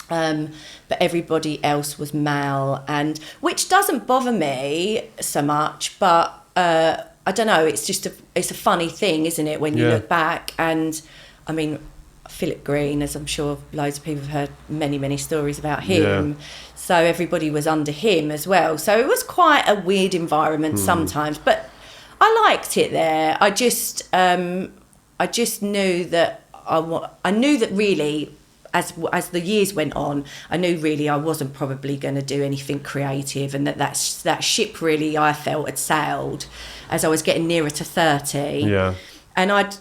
But everybody else was male, and which doesn't bother me so much. But I don't know. It's just it's a funny thing, isn't it, when you look back? And I mean, Philip Green, as I'm sure loads of people have heard many stories about him. So everybody was under him as well. So it was quite a weird environment sometimes, but I liked it there. I just knew that I knew that really, as the years went on, I knew really I wasn't probably going to do anything creative, and that ship really, I felt, had sailed as I was getting nearer to 30. And I'd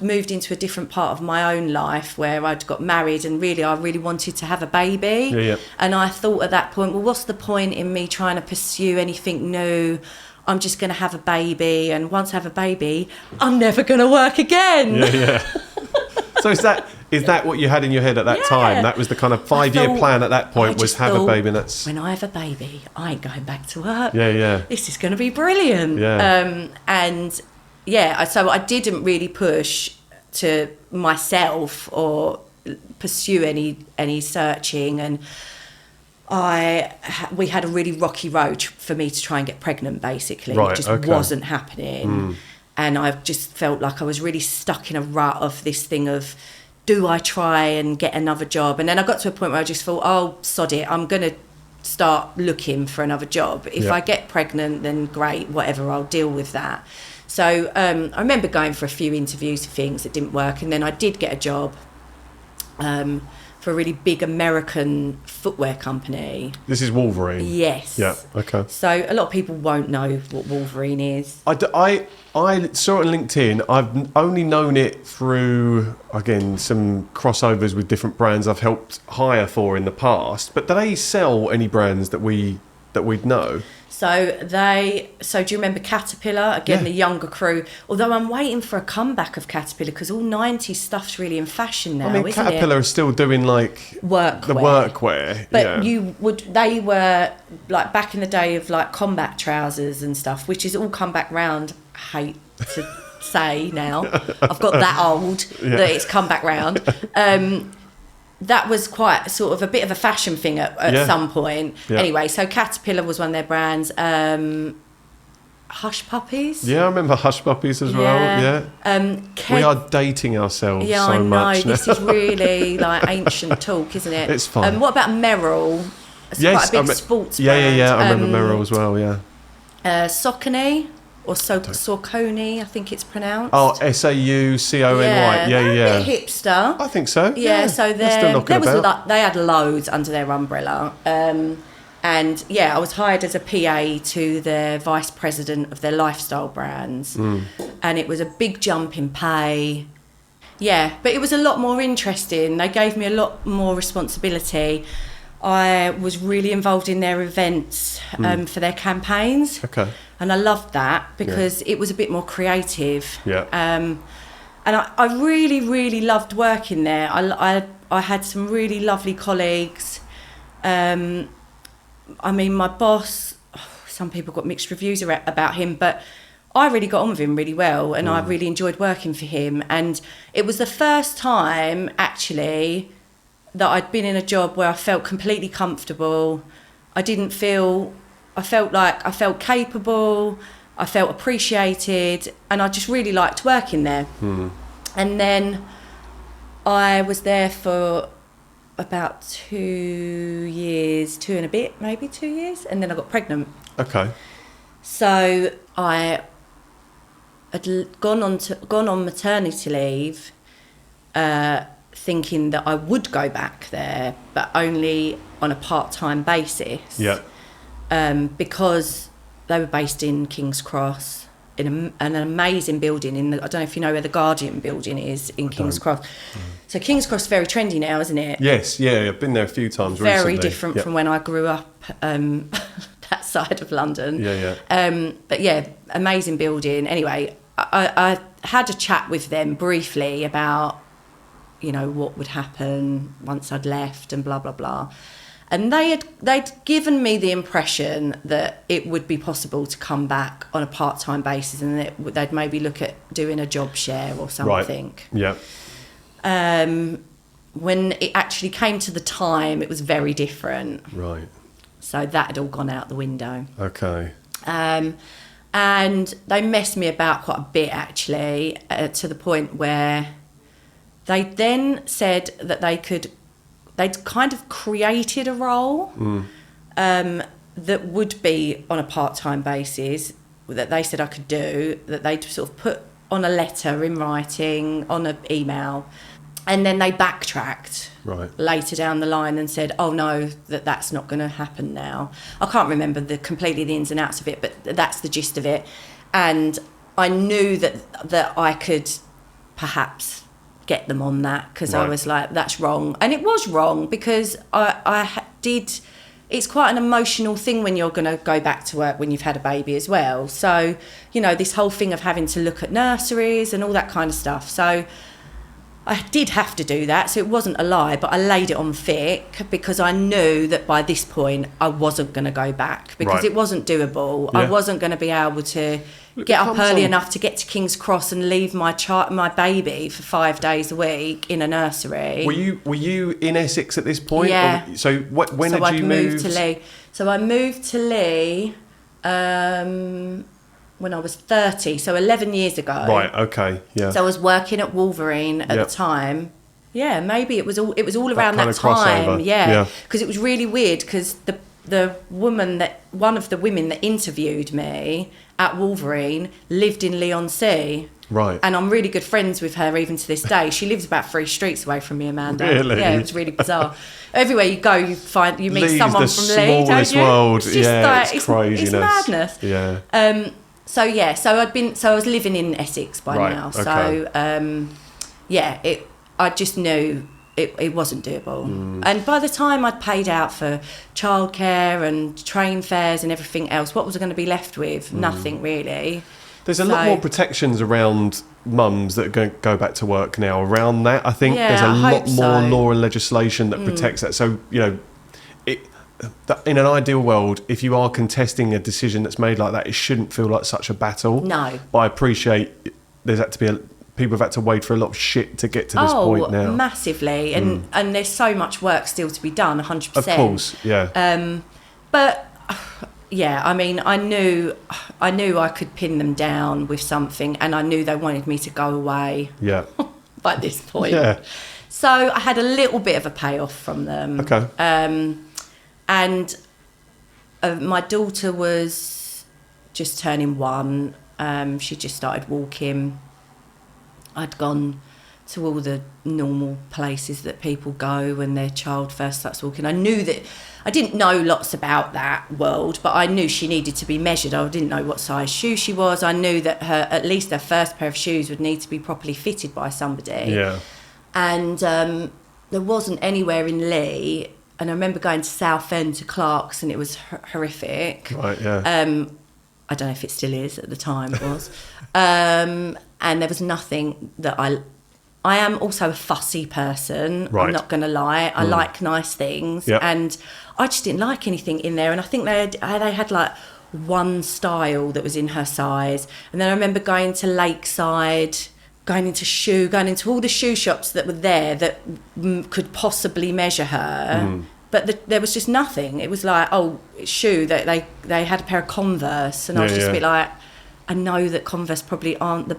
moved into a different part of my own life where I'd got married, and I really wanted to have a baby. And I thought at that point, well, what's the point in me trying to pursue anything new? I'm just going to have a baby, and once I have a baby, I'm never going to work again. So is that what you had in your head at that time? That was the kind of 5-year plan at that point, was have a baby. And that's when I have a baby, I ain't going back to work. This is going to be brilliant. So I didn't really push to myself or pursue any searching, and we had a really rocky road for me to try and get pregnant, basically. Right, it just okay. wasn't happening. And I just felt like I was really stuck in a rut of this thing of, do I try and get another job? And then I got to a point where I just thought, oh, sod it, I'm going to start looking for another job. If I get pregnant, then great, whatever, I'll deal with that. So I remember going for a few interviews for things that didn't work, and then I did get a job for a really big American footwear company. This is Wolverine? Yes. Yeah, okay. So a lot of people won't know what Wolverine is. I saw it on LinkedIn. I've only known it through, again, some crossovers with different brands I've helped hire for in the past. But do they sell any brands that we'd know? So do you remember Caterpillar? Again, Yeah. the younger crew. Although I'm waiting for a comeback of Caterpillar because all 90s stuff's really in fashion now, I mean, isn't Caterpillar it? is still doing like Workwear. the workwear. But they were like back in the day of like combat trousers and stuff, which has all come back round. I hate to say now. I've got that old that it's come back round. That was quite sort of a bit of a fashion thing at some point. Yeah. Anyway, so Caterpillar was one of their brands. Hush Puppies. Yeah, I remember Hush Puppies as well. Yeah. We are dating ourselves so much. Yeah, I know. This is really like ancient talk, isn't it? It's fine. What about Merrill? It's quite a big sports brand. Yeah. I remember Merrill as well, yeah. Saucony. Or Saucony, I think it's pronounced. Oh, Saucony. Yeah. A bit hipster. I think so. Yeah, so they had loads under their umbrella. And I was hired as a PA to their vice president of their lifestyle brands. And it was a big jump in pay. Yeah, but it was a lot more interesting. They gave me a lot more responsibility. I was really involved in their events for their campaigns. Okay. And I loved that because it was a bit more creative. Yeah. And I really, really loved working there. I had some really lovely colleagues. I mean, my boss, some people got mixed reviews about him, but I really got on with him really well, and I really enjoyed working for him. And it was the first time, actually, that I'd been in a job where I felt completely comfortable. I felt capable, I felt appreciated, and I just really liked working there. And then I was there for about 2 years, 2 and a bit, maybe 2 years, and then I got pregnant. Okay. So I had gone on maternity leave, thinking that I would go back there, but only on a part-time basis. Yeah. Because they were based in King's Cross, in an amazing building. I don't know if you know where the Guardian building is in King's Cross. So King's Cross is very trendy now, isn't it? Yes, yeah, I've been there a few times recently. Very different from when I grew up, that side of London. Yeah. But yeah, amazing building. Anyway, I had a chat with them briefly about, what would happen once I'd left and blah, blah, blah. And they'd given me the impression that it would be possible to come back on a part-time basis, and that they'd maybe look at doing a job share or something. Right. Yeah. When it actually came to the time, it was very different. Right. So that had all gone out the window. Okay. And they messed me about quite a bit, actually, to the point where they then said that they'd kind of created a role that would be on a part-time basis, that they said I could do, that they'd sort of put on a letter in writing, on an email, and then they backtracked later down the line and said, oh no, that's not going to happen now. I can't remember completely the ins and outs of it, but that's the gist of it. And I knew that I could perhaps get them on that, because I was like, that's wrong. And it was wrong, because it's quite an emotional thing when you're going to go back to work when you've had a baby as well. So, this whole thing of having to look at nurseries and all that kind of stuff. So I did have to do that, so it wasn't a lie, but I laid it on thick because I knew that by this point I wasn't going to go back because it wasn't doable. I wasn't going to be able to get up early enough to get to King's Cross and leave my baby for 5 days a week in a nursery. Were you in Essex at this point? Yeah. So when had you moved to Leigh? So I moved to Leigh when I was 30, so 11 years ago. Right, okay, yeah. So I was working at Wolverine at the time. Yeah, maybe it was all around that time. Crossover. Yeah, because it was really weird because one of the women that interviewed me at Wolverine lived in Leigh. Right. And I'm really good friends with her even to this day. She lives about 3 streets away from me, Amanda. Really? Yeah, it was really bizarre. Everywhere you go, you meet Lee's someone from Leigh, don't you? World. It's just it's craziness. It's madness. Yeah. So I was living in Essex by now. Okay. So I just knew it wasn't doable. And by the time I'd paid out for childcare and train fares and everything else, what was I going to be left with? Nothing really. There's a lot more protections around mums that go back to work now around that. I think there's a lot more law and legislation that protects that. So, in an ideal world, if you are contesting a decision that's made like that, it shouldn't feel like such a battle. No. But I appreciate people have had to wade through a lot of shit to get to this point now. Massively. And there's so much work still to be done, 100%. Of course, yeah. But yeah, I mean, I knew I could pin them down with something, and I knew they wanted me to go away. Yeah. By this point. Yeah. So I had a little bit of a payoff from them. Okay. And my daughter was just turning 1. She just started walking. I'd gone to all the normal places that people go when their child first starts walking. I knew that I didn't know lots about that world, but I knew she needed to be measured. I didn't know what size shoe she was. I knew that at least her first pair of shoes would need to be properly fitted by somebody. Yeah. And there wasn't anywhere in Leigh. And I remember going to Southend to Clark's, and it was horrific. Right, yeah. I don't know if it still is. At the time it was. And there was nothing that I am also a fussy person. Right. I'm not going to lie. I like nice things. Yep. And I just didn't like anything in there. And I think they had like one style that was in her size. And then I remember going to Lakeside, going into all the shoe shops that were there that could possibly measure her. But there was just nothing. It was like, shoe, that they had a pair of Converse. And I was just a bit like, I know that Converse probably aren't the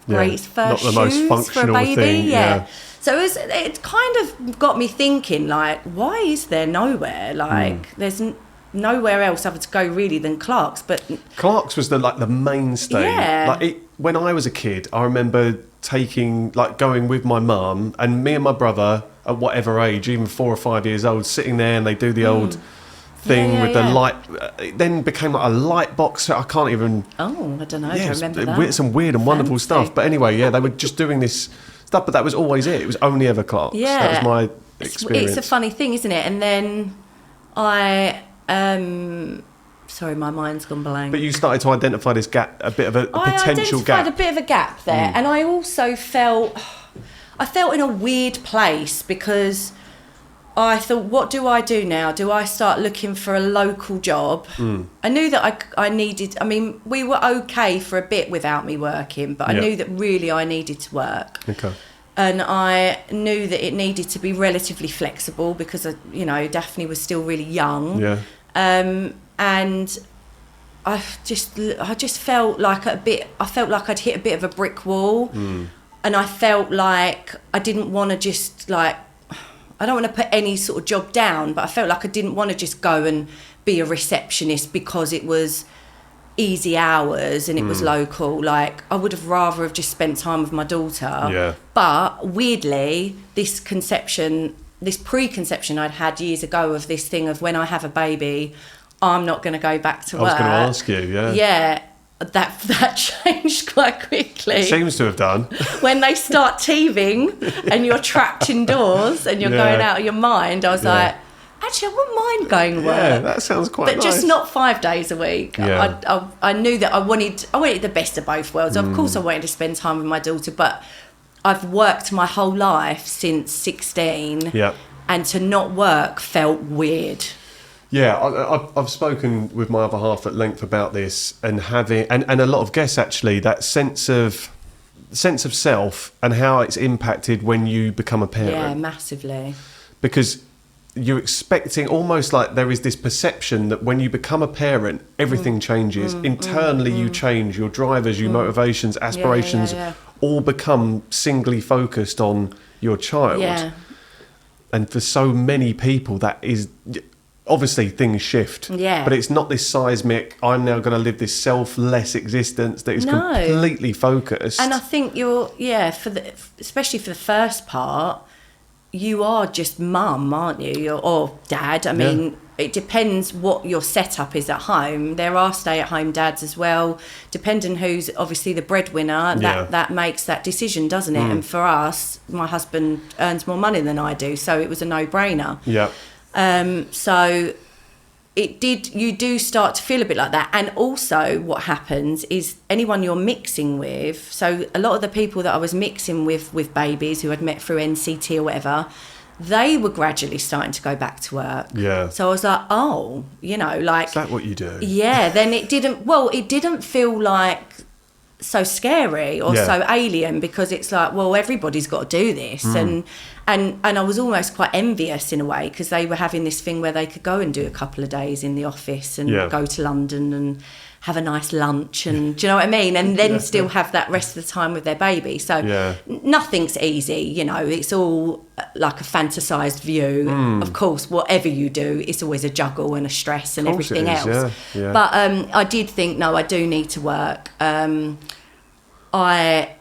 greatest first not the most shoes functional for a baby. thing. Yeah. So it kind of got me thinking, like, why is there nowhere? Like, there's nowhere else other to go really than Clark's. But Clark's was the mainstay. Yeah. When I was a kid, I remember going with my mum and me and my brother at whatever age, even 4 or 5 years old, sitting there, and they do the old thing with the light. It then became like a light box. I can't even. Oh, I don't know. I don't remember that. Some weird and wonderful stuff. But anyway, they were just doing this stuff. But that was always it. It was only ever Clark's. Yeah, that was my experience. It's a funny thing, isn't it? And then I. Sorry, my mind's gone blank. But you started to identify this gap, a bit of a potential gap. I identified a bit of a gap there, and I also felt in a weird place because I thought, what do I do now? Do I start looking for a local job? I knew that I needed. I mean, we were okay for a bit without me working, but I knew that really I needed to work. Okay. And I knew that it needed to be relatively flexible because, Daphne was still really young. Yeah. And I just felt like I felt like I'd hit a bit of a brick wall. And I felt like I didn't want to just I don't want to put any sort of job down, but I felt like I didn't want to just go and be a receptionist because it was easy hours and it was local. Like, I would have rather have just spent time with my daughter. Yeah. But weirdly, this preconception I'd had years ago of this thing of when I have a baby, I'm not going to go back to work. I was going to ask you, yeah. Yeah, that changed quite quickly. It seems to have done. When they start teething and you're trapped indoors and you're going out of your mind, I was like, actually, I wouldn't mind going to work. Yeah, that sounds quite nice. But just not 5 days a week. Yeah. I knew that I wanted the best of both worlds. Of course, I wanted to spend time with my daughter, but I've worked my whole life since 16. Yeah. And to not work felt weird. Yeah, I've spoken with my other half at length about this, and having and a lot of guests actually, that sense of self and how it's impacted when you become a parent. Yeah, massively. Because you're expecting, almost like there is this perception that when you become a parent, everything changes. Internally, you change. Your drivers, your motivations, aspirations, all become singly focused on your child. Yeah. And for so many people, that is... Obviously, things shift. Yeah. But it's not this seismic, I'm now going to live this selfless existence that is completely focused. And I think especially for the first part, you are just mum, aren't you? Or dad. I mean, it depends what your setup is at home. There are stay-at-home dads as well. Depending who's obviously the breadwinner, that makes that decision, doesn't it? And for us, my husband earns more money than I do, so it was a no-brainer. Yeah. So you do start to feel a bit like that. And also what happens is anyone you're mixing with, so a lot of the people that I was mixing with babies who I'd met through NCT or whatever, they were gradually starting to go back to work. Yeah. So I was like, oh, like... Is that what you do? Yeah, then it didn't feel like so scary or so alien, because it's like, well, everybody's got to do this. And I was almost quite envious in a way, because they were having this thing where they could go and do a couple of days in the office and go to London and have a nice lunch, and do you know what I mean? And then still have that rest of the time with their baby. So nothing's easy, it's all like a fantasised view. Of course, whatever you do, it's always a juggle and a stress and everything else. Yeah. But I did think, no, I do need to work. So I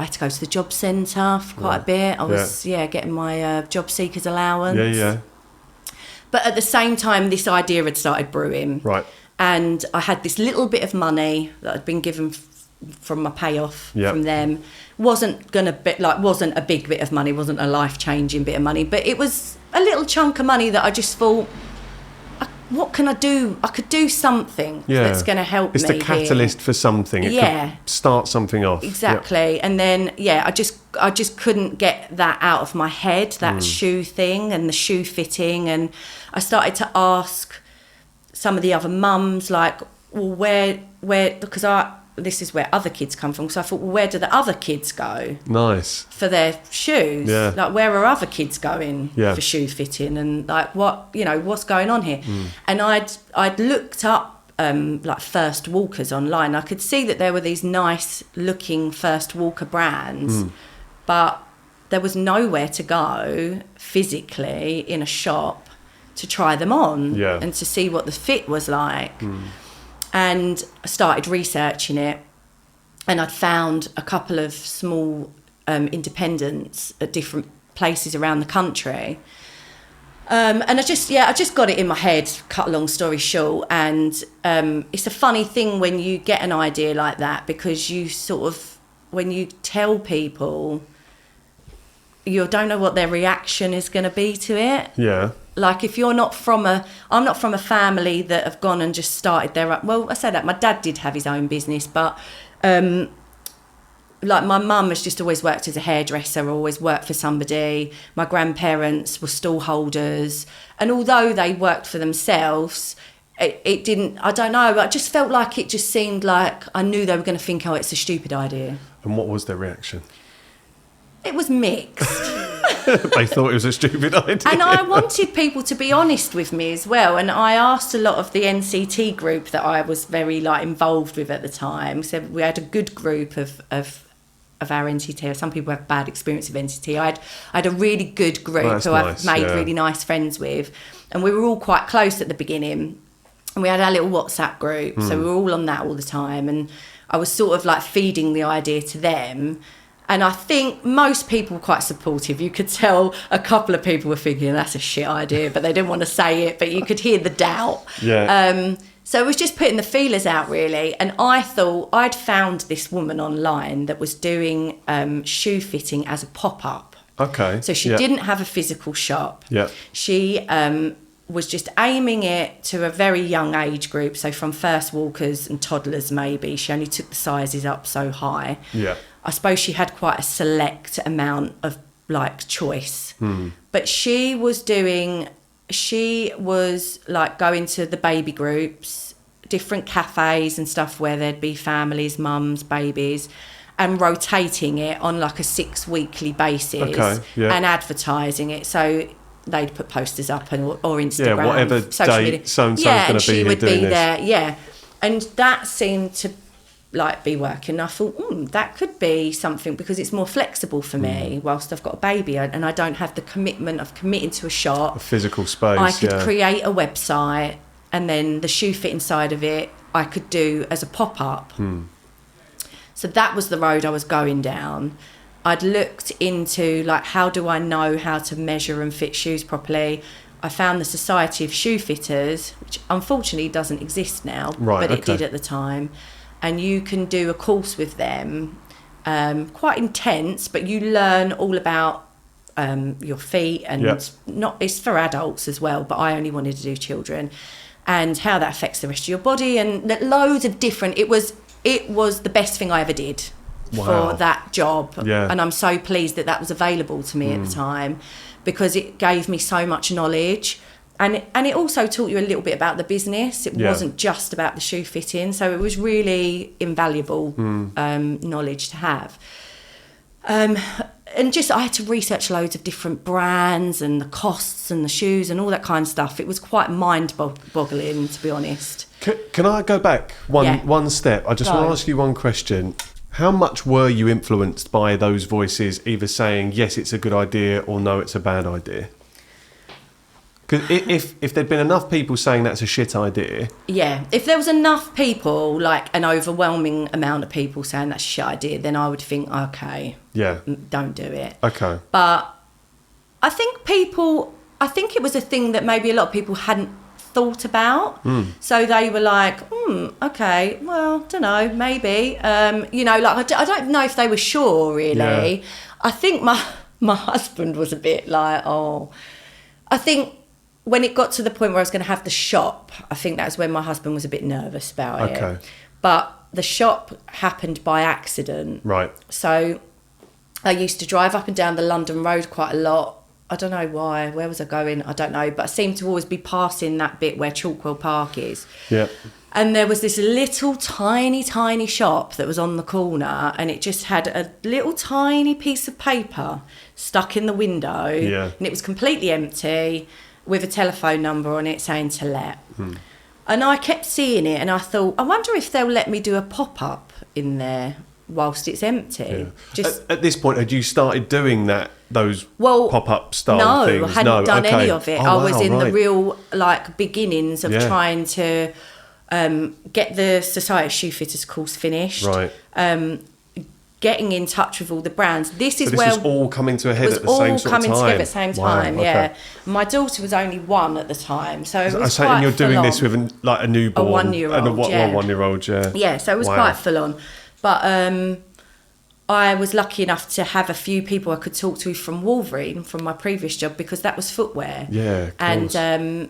had to go to the job centre for quite a bit. I was getting my job seekers allowance. Yeah. But at the same time, this idea had started brewing. Right. And I had this little bit of money that I'd been given from my payoff from them. Wasn't a big bit of money, wasn't a life-changing bit of money, but it was a little chunk of money that I just thought, what can I do? I could do something that's going to help me. It's the catalyst for something. It could start something off. Exactly. And then, I just couldn't get that out of my head, that shoe thing and the shoe fitting. And I started to ask some of the other mums, like, well, where, because this is where other kids come from. So I thought, well, where do the other kids go? Nice. For their shoes. Yeah. Like, where are other kids going for shoe fitting? And like, what's going on here? And I'd looked up like first walkers online. I could see that there were these nice looking first walker brands, but there was nowhere to go physically in a shop to try them on and to see what the fit was like. And I started researching it, and I'd found a couple of small independents at different places around the country. And I just got it in my head, cut a long story short. And it's a funny thing when you get an idea like that, because you sort of, when you tell people, you don't know what their reaction is going to be to it. Yeah. Like, if I'm not from a family that have gone and just started their, well, I say that, my dad did have his own business, but like my mum has just always worked as a hairdresser, always worked for somebody. My grandparents were stall holders, and although they worked for themselves, it didn't, I don't know, I just felt like it just seemed like I knew they were going to think, oh, it's a stupid idea. And what was their reaction? It was mixed. They thought it was a stupid idea. And I wanted people to be honest with me as well. And I asked a lot of the NCT group that I was very involved with at the time. So we had a good group of our NCT. Some people have bad experience with NCT. I had a really good group I've made really nice friends with. And we were all quite close at the beginning. And we had our little WhatsApp group. So we were all on that all the time. And I was sort of feeding the idea to them. And I think most people were quite supportive. You could tell a couple of people were thinking, that's a shit idea, but they didn't want to say it, but you could hear the doubt. Yeah. So it was just putting the feelers out, really. And I thought I'd found this woman online that was doing shoe fitting as a pop-up. Okay. So she didn't have a physical shop. Yeah. She was just aiming it to a very young age group. So from first walkers and toddlers, maybe. She only took the sizes up so high. Yeah. I suppose she had quite a select amount of like choice. But she was like going to the baby groups, different cafes and stuff where there'd be families, mums, babies, and rotating it on like a 6 weekly basis. Okay, yeah. And advertising it. So they'd put posters up or Instagram, yeah, whatever social date media. so-and-so's yeah, going and to be she here would doing be this. there. Yeah, and that seemed to like be working. I thought, that could be something because it's more flexible for me whilst I've got a baby and I don't have the commitment of committing to a shop. A physical space. I could create a website and then the shoe fit inside of it I could do as a pop-up. So that was the road I was going down. I'd looked into like how do I know how to measure and fit shoes properly. I found the Society of Shoefitters, which unfortunately doesn't exist now, but it did at the time. And you can do a course with them, quite intense, but you learn all about your feet and it's for adults as well, but I only wanted to do children, and how that affects the rest of your body and loads of different. It was the best thing I ever did for that job, and I'm so pleased that was available to me at the time because it gave me so much knowledge. And it also taught you a little bit about the business. It wasn't just about the shoe fitting. So it was really invaluable knowledge to have. And just I had to research loads of different brands and the costs and the shoes and all that kind of stuff. It was quite mind-boggling, to be honest. Can I go back one step? I just want to ask you one question. How much were you influenced by those voices either saying, yes, it's a good idea or no, it's a bad idea? Because if there'd been enough people saying that's a shit idea... Yeah, if there was enough people, like an overwhelming amount of people saying that's a shit idea, then I would think, okay, don't do it. Okay. But I think it was a thing that maybe a lot of people hadn't thought about. So they were like, okay, well, don't know, maybe. Like I don't know if they were sure, really. Yeah. I think my husband was a bit like, I think... When it got to the point where I was going to have the shop, I think that was when my husband was a bit nervous about it. But the shop happened by accident. Right. So I used to drive up and down the London road quite a lot. I don't know why. Where was I going? I don't know. But I seemed to always be passing that bit where Chalkwell Park is. Yeah. And there was this little tiny, tiny shop that was on the corner, and it just had a little tiny piece of paper stuck in the window. Yeah. And it was completely empty, with a telephone number on it saying to let. And I kept seeing it and I thought, I wonder if they'll let me do a pop-up in there whilst it's empty. Yeah. Just at this point, had you started doing those pop-up style things? No, I hadn't done any of it. I was in the real beginnings of trying to get the Society of Shoefitters course finished. Right. Getting in touch with all the brands. This was all coming to a head at the same sort of time. It was all coming together at the same time, Okay. My daughter was only 1 at the time, so it was quite and you're doing this with a newborn. A 1-year-old, and a 1-year-old, Yeah, so it was quite full on. But I was lucky enough to have a few people I could talk to from Wolverine, from my previous job, because that was footwear. Yeah, of course. And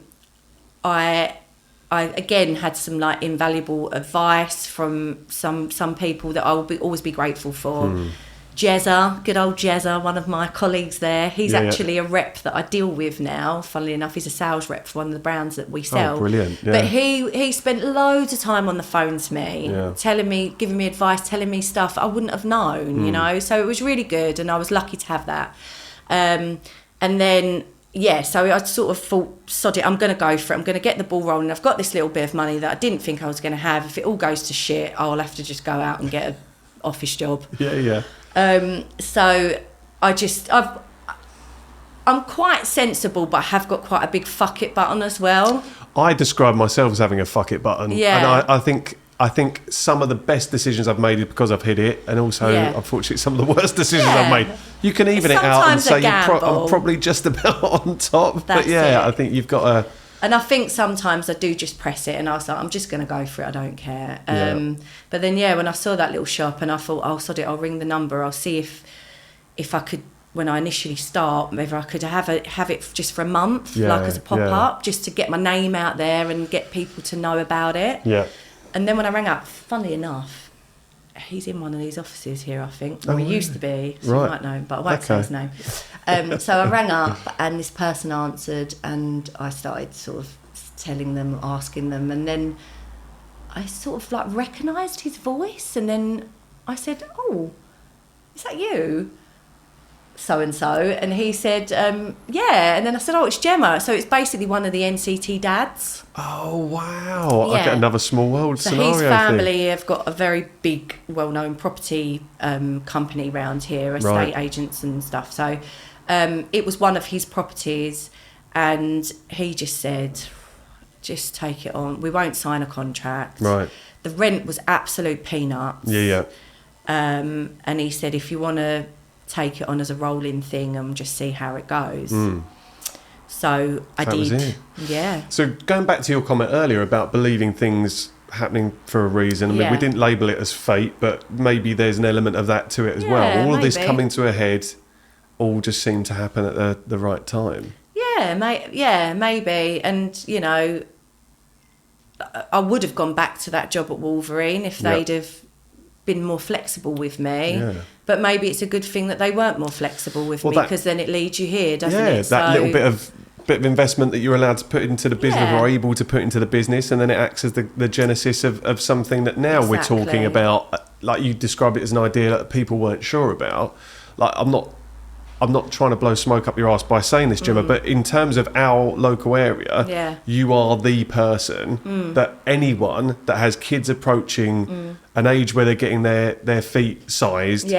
I again had some invaluable advice from some people that I will always be grateful for. Jezza, good old Jezza, one of my colleagues there. He's actually a rep that I deal with now. Funnily enough, he's a sales rep for one of the brands that we sell. Oh, brilliant. Yeah. But he spent loads of time on the phone to me, telling me, giving me advice, telling me stuff I wouldn't have known, So it was really good, and I was lucky to have that. And then... so I sort of thought, sod it, I'm going to go for it. I'm going to get the ball rolling. I've got this little bit of money that I didn't think I was going to have. If it all goes to shit, I'll have to just go out and get an office job. Yeah. So I'm quite sensible, but I have got quite a big fuck it button as well. I describe myself as having a fuck it button. Yeah. And I think some of the best decisions I've made is because I've hit it, and also, unfortunately, some of the worst decisions I've made. You can even it out and say I'm probably just about on top. That's but I think you've got to... And I think sometimes I do just press it, and I was like, I'm just going to go for it, I don't care. But then, when I saw that little shop, and I thought, sod it, I'll ring the number, I'll see if I could when I initially start, whether I could have it just for a month, Yeah, like as a pop-up, just to get my name out there and get people to know about it. Yeah. And then when I rang up, funnily enough, he's in one of these offices here, I think. Or he used to be, so you might know him, but I won't say his name. So I rang up and this person answered, and I started sort of telling them, asking them, and then I sort of like recognised his voice, and then I said, "Oh, is that you? So-and-so?" And he said, "Yeah." And then I said, "Oh, it's Gemma." So it's basically one of the NCT dads. Oh, wow. Yeah. I get another small world So scenario his thing. family have got a very big, well-known property company round here, estate agents and stuff. So it was one of his properties, and he just said, "Just take it on. We won't sign a contract." Right. The rent was absolute peanuts. Yeah. And he said, "If you want to take it on as a rolling thing and just see how it goes." So I That was did. it. Yeah. So going back to your comment earlier about believing things happening for a reason, I mean, we didn't label it as fate, but maybe there's an element of that to it as well. All of this coming to a head all just seemed to happen at the right time. Yeah, maybe. And, you know, I would have gone back to that job at Wolverine if they'd have been more flexible with me. Yeah. But maybe it's a good thing that they weren't more flexible with me, because then it leads you here, doesn't it? Yeah, that little bit of investment that you're allowed to put into the business or are able to put into the business, and then it acts as the genesis of something that now we're talking about, like you described it as an idea that people weren't sure about. Like I'm not trying to blow smoke up your ass by saying this, Gemma, but in terms of our local area, you are the person that anyone that has kids approaching an age where they're getting their feet sized,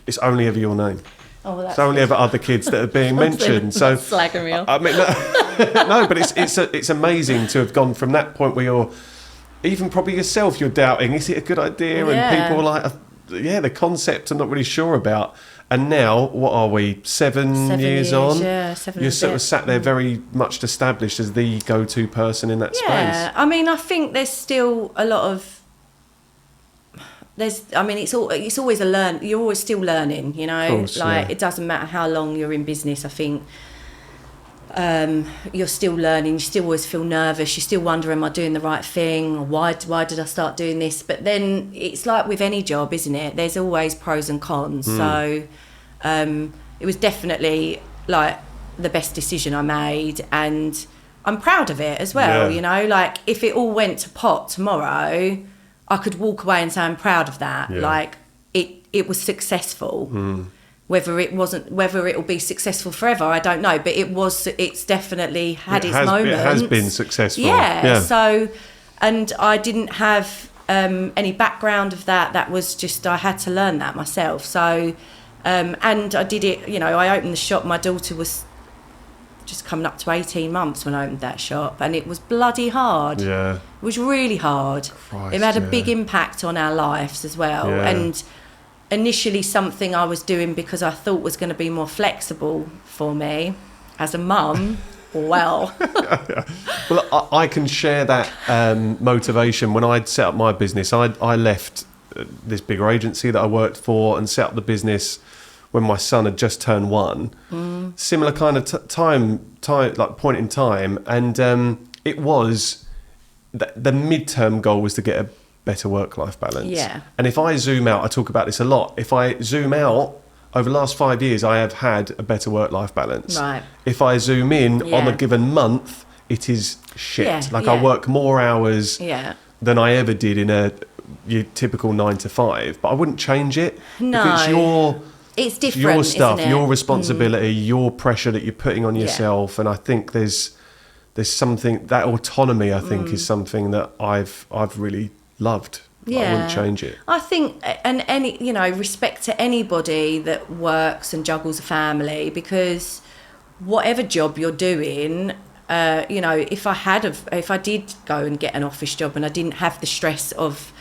it's only ever your name. Oh, well, it's only ever other kids that are being mentioned. So slagging me off. I mean, no, but it's amazing to have gone from that point where you're even probably yourself, you're doubting, is it a good idea? And people are like, the concept I'm not really sure about. And now, what are we, 7 years on? Yeah, 7 You're sort of sat there very much established as the go-to person in that space. Yeah, I mean, I think there's still a lot of... it's always you're always still learning, you know? Course, it doesn't matter how long you're in business, I think you're still learning, you still always feel nervous, you still wonder, am I doing the right thing? Or why did I start doing this? But then it's like with any job, isn't it? There's always pros and cons. So it was definitely like the best decision I made, and I'm proud of it as well, you know? Like if it all went to pot tomorrow, I could walk away and say I'm proud of that. Like it was successful. Whether it'll be successful forever, I don't know. But it's definitely had its moments. It has been successful. Yeah. So, and I didn't have any background of that. That was just, I had to learn that myself. So, and I did it, you know, I opened the shop. My daughter was just coming up to 18 months when I opened that shop, and it was bloody hard. Yeah. It was really hard. Christ, it had a big impact on our lives as well. Yeah. And initially something I was doing because I thought was going to be more flexible for me as a mum. Well, I can share that motivation. When I'd set up my business, I left this bigger agency that I worked for and set up the business when my son had just turned 1. Similar kind of time, like point in time, and it was the midterm goal was to get a better work-life balance. Yeah. And if I zoom out, I talk about this a lot. If I zoom out, over the last 5 years, I have had a better work-life balance. Right. If I zoom in on a given month, it is shit. I work more hours than I ever did in your typical 9 to 5, but I wouldn't change it. No. Because it's different, your stuff, isn't it? your responsibility, your pressure that you're putting on yourself, and I think there's something, that autonomy, I think, is something that I've really loved. I wouldn't change it. I think, and respect to anybody that works and juggles a family, because whatever job you're doing, if I did go and get an office job and I didn't have the stress of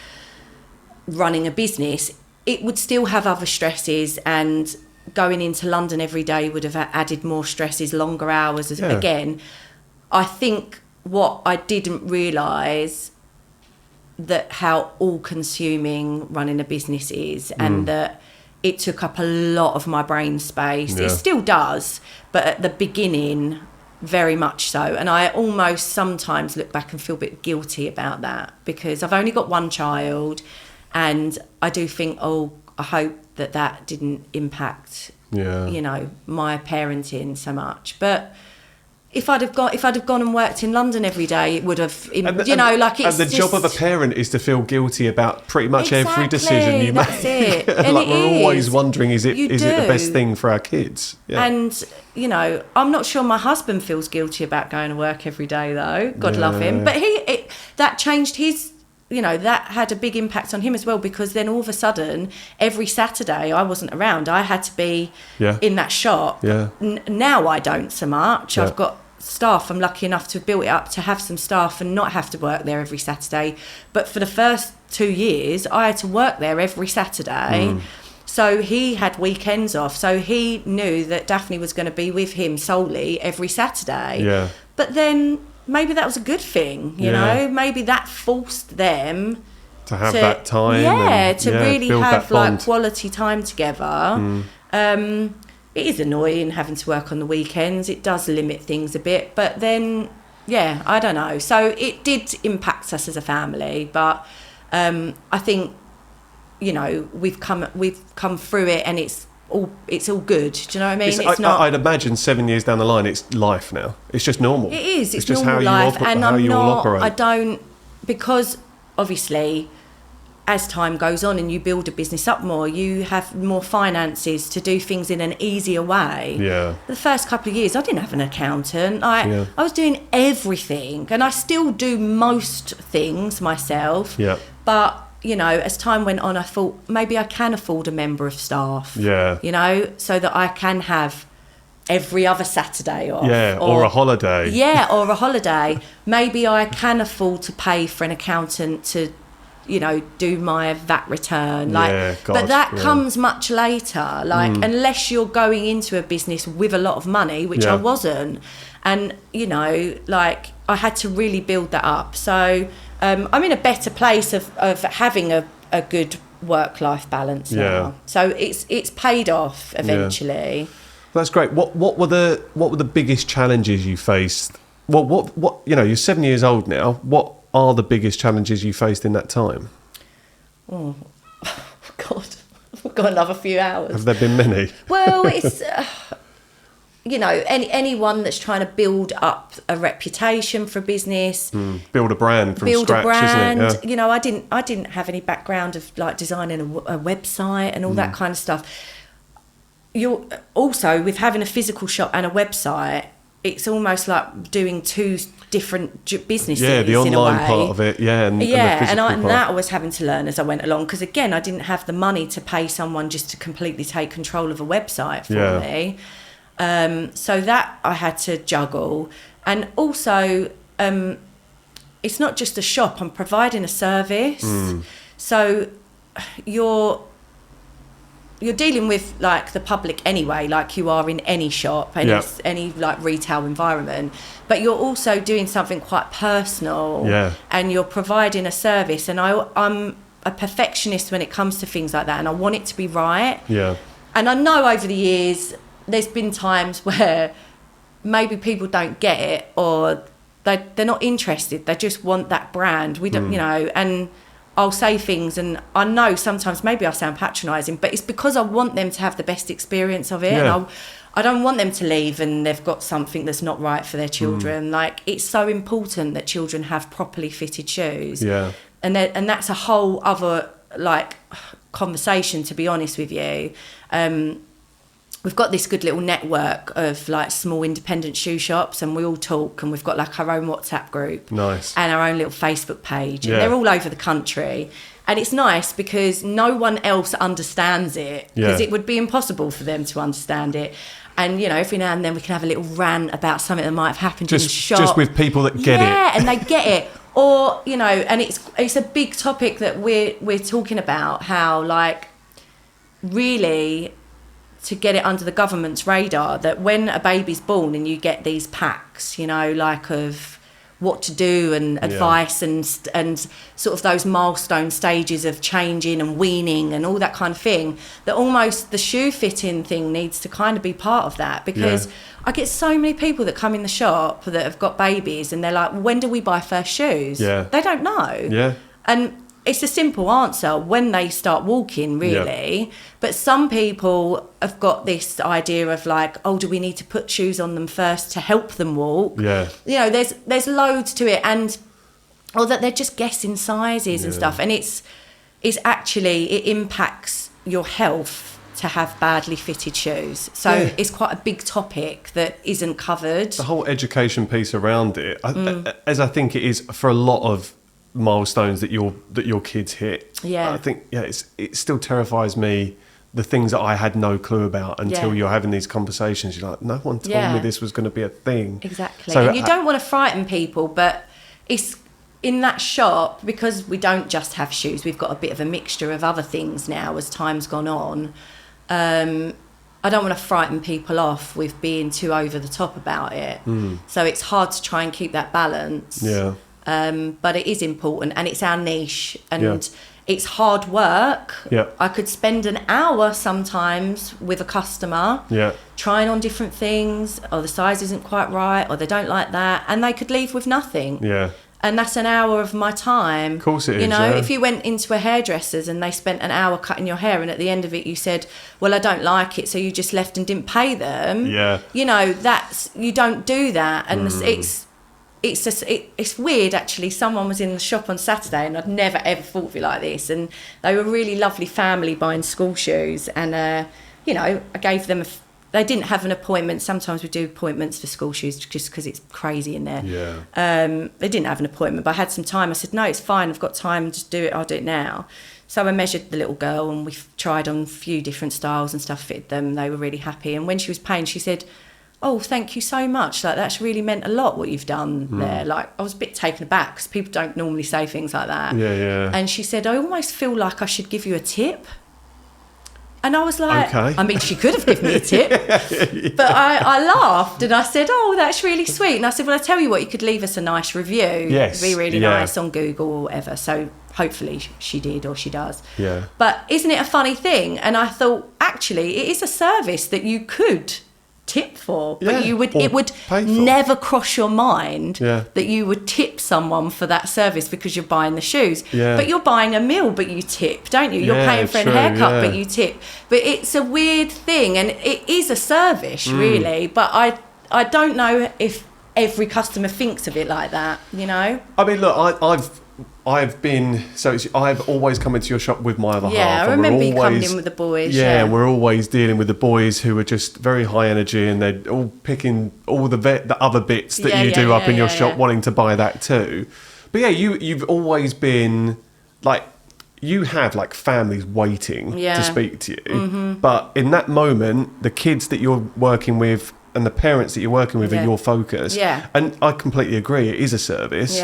running a business, it would still have other stresses, and going into London every day would have added more stresses, longer hours again. I think what I didn't realise, that how all-consuming running a business is, and that it took up a lot of my brain space. Yeah. It still does, but at the beginning, very much so. And I almost sometimes look back and feel a bit guilty about that, because I've only got one child, and I do think, I hope that didn't impact, my parenting so much. But if I'd have gone and worked in London every day, it would have, And the job of a parent is to feel guilty about pretty much every decision you make. That's it. And like, we're always wondering, is it the do. best thing for our kids? Yeah. And, I'm not sure my husband feels guilty about going to work every day, though. God love him. But that changed his, that had a big impact on him as well, because then all of a sudden, every Saturday I wasn't around. I had to be in that shop. Yeah. Now I don't so much. Yeah. I've got staff. I'm lucky enough to have built it up to have some staff and not have to work there every Saturday. But for the first 2 years, I had to work there every Saturday. So he had weekends off. So he knew that Daphne was going to be with him solely every Saturday. Yeah. But then maybe that was a good thing, you know? Maybe that forced them to have that time. To really have like quality time together. It is annoying having to work on the weekends. It does limit things a bit, but then, I don't know. So it did impact us as a family, but I think, we've come through it, and it's all good. Do you know what I mean? It's not. I'd imagine 7 years down the line, it's life now. It's just normal. It is. It's just normal how life, and how I'm you not. all operate. I don't, because obviously, as time goes on and you build a business up more, you have more finances to do things in an easier way. Yeah. The first couple of years, I didn't have an accountant. I was doing everything, and I still do most things myself. Yeah. But, as time went on, I thought maybe I can afford a member of staff. Yeah. So that I can have every other Saturday off. Yeah, or a holiday. Yeah, or a holiday. Maybe I can afford to pay for an accountant to, do my VAT return. But that comes much later. Unless you're going into a business with a lot of money, which I wasn't. And, I had to really build that up. So I'm in a better place of having a good work-life balance now. So it's paid off eventually. That's great. What were the biggest challenges you faced? Well, what you're 7 years old now. What are the biggest challenges you faced in that time? Oh God, we've got another few hours. Have there been many? Well, it's anyone that's trying to build up a reputation for a business, build a brand from scratch, isn't it? Yeah. I didn't have any background of like designing a website and all that kind of stuff. You're also, with having a physical shop and a website, it's almost like doing two different businesses. Yeah, the online part of it. Yeah, and that I was having to learn as I went along, because again, I didn't have the money to pay someone just to completely take control of a website for me. So that I had to juggle, and also it's not just a shop. I'm providing a service, so you're dealing with like the public anyway, like you are in any shop, any like retail environment, but you're also doing something quite personal, and you're providing a service. And I'm a perfectionist when it comes to things like that, and I want it to be right. Yeah. And I know over the years there's been times where maybe people don't get it, or they're not interested. They just want that brand. We don't, and I'll say things, and I know sometimes maybe I sound patronising, but it's because I want them to have the best experience of it. Yeah. And I don't want them to leave and they've got something that's not right for their children. Like, it's so important that children have properly fitted shoes. Yeah. And that's a whole other like conversation, to be honest with you. We've got this good little network of like small independent shoe shops, and we all talk, and we've got like our own WhatsApp group. Nice. And our own little Facebook page. And they're all over the country. And it's nice because no one else understands it, because it would be impossible for them to understand it. And, every now and then we can have a little rant about something that might have happened in the shop. Just with people that get it. Yeah, and they get it. Or, and it's a big topic that we're talking about, how like really to get it under the government's radar, that when a baby's born and you get these packs, like of what to do and advice and sort of those milestone stages of changing and weaning and all that kind of thing, that almost the shoe fitting thing needs to kind of be part of that, because I get so many people that come in the shop that have got babies and they're like, when do we buy first shoes? They don't know. And it's a simple answer, when they start walking, really. But some people have got this idea of like, oh, do we need to put shoes on them first to help them walk? You know, there's loads to it, or that they're just guessing sizes and stuff. And it's actually, it impacts your health to have badly fitted shoes. So it's quite a big topic that isn't covered. The whole education piece around it, as I think it is for a lot of milestones that your kids hit. I think it still terrifies me, the things that I had no clue about until you're having these conversations. You're like, no one told me this was going to be a thing. Exactly. So and you don't want to frighten people, but it's in that shop, because we don't just have shoes, we've got a bit of a mixture of other things now as time's gone on. I don't want to frighten people off with being too over the top about it. So it's hard to try and keep that balance. But it is important, and it's our niche, and it's hard work. I could spend an hour sometimes with a customer trying on different things, or the size isn't quite right, or they don't like that, and they could leave with nothing. And that's an hour of my time. Of course it is. You know, if you went into a hairdresser's and they spent an hour cutting your hair, and at the end of it you said, well, I don't like it, so you just left and didn't pay them. You know, you don't do that. And it's weird, actually. Someone was in the shop on Saturday, and I'd never ever thought of it like this, and they were a really lovely family buying school shoes, and you know, I gave them they didn't have an appointment. Sometimes we do appointments for school shoes just because it's crazy in there. They didn't have an appointment, but I had some time. I said, no, it's fine, I've got time, just do it, I'll do it now. So I measured the little girl, and we tried on a few different styles and stuff, fitted them. They were really happy, and when she was paying, she said, oh, thank you so much. Like, that's really meant a lot, what you've done there. Like, I was a bit taken aback, because people don't normally say things like that. And she said, I almost feel like I should give you a tip. And I was like, I mean, she could have given me a tip. But I laughed, and I said, oh, that's really sweet. And I said, well, I tell you what, you could leave us a nice review. It'd be really nice on Google or whatever. So hopefully she did, or she does. But isn't it a funny thing? And I thought, actually, it is a service that you could tip for, but it would never cross your mind that you would tip someone for that service because you're buying the shoes. But you're buying a meal, but you tip, don't you? You're paying for a haircut, but you tip. But it's a weird thing, and it is a service, really. But I don't know if every customer thinks of it like that, you know? I mean, look, I've always come into your shop with my other half. I remember you coming in with the boys. We're always dealing with the boys who are just very high energy, and they're all picking all the other bits that you do up in your shop, wanting to buy that too. But you've always been like, you have like families waiting to speak to you. But in that moment, the kids that you're working with and the parents that you're working with are your focus. And I completely agree, it is a service.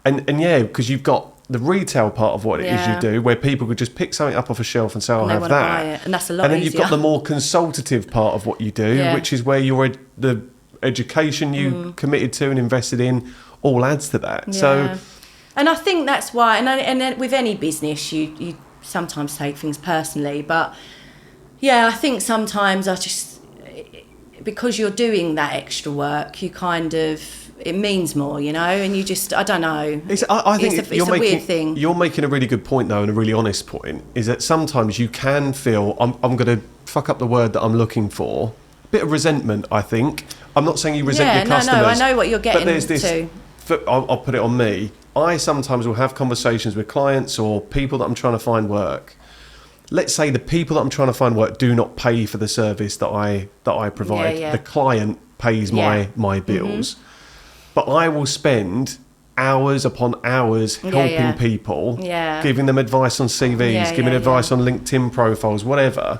And because you've got the retail part of what it is you do, where people could just pick something up off a shelf and say, I'll have that. Buy it. And that's a lot easier. And then you've got the more consultative part of what you do, which is where the education you committed to and invested in all adds to that. So, and I think that's why, and with any business, you sometimes take things personally, but I think sometimes because you're doing that extra work, you kind of, it means more, you know, and you just, I don't know. I think it's a weird thing. You're making a really good point, though, and a really honest point, is that sometimes you can feel, I'm going to fuck up the word that I'm looking for, a bit of resentment, I think. I'm not saying you resent your customers. I know what you're getting but there's this, to. I'll put it on me. I sometimes will have conversations with clients or people that I'm trying to find work. Let's say the people that I'm trying to find work do not pay for the service that I provide. The client pays my bills. But I will spend hours upon hours helping people, giving them advice on CVs, giving advice on LinkedIn profiles, whatever.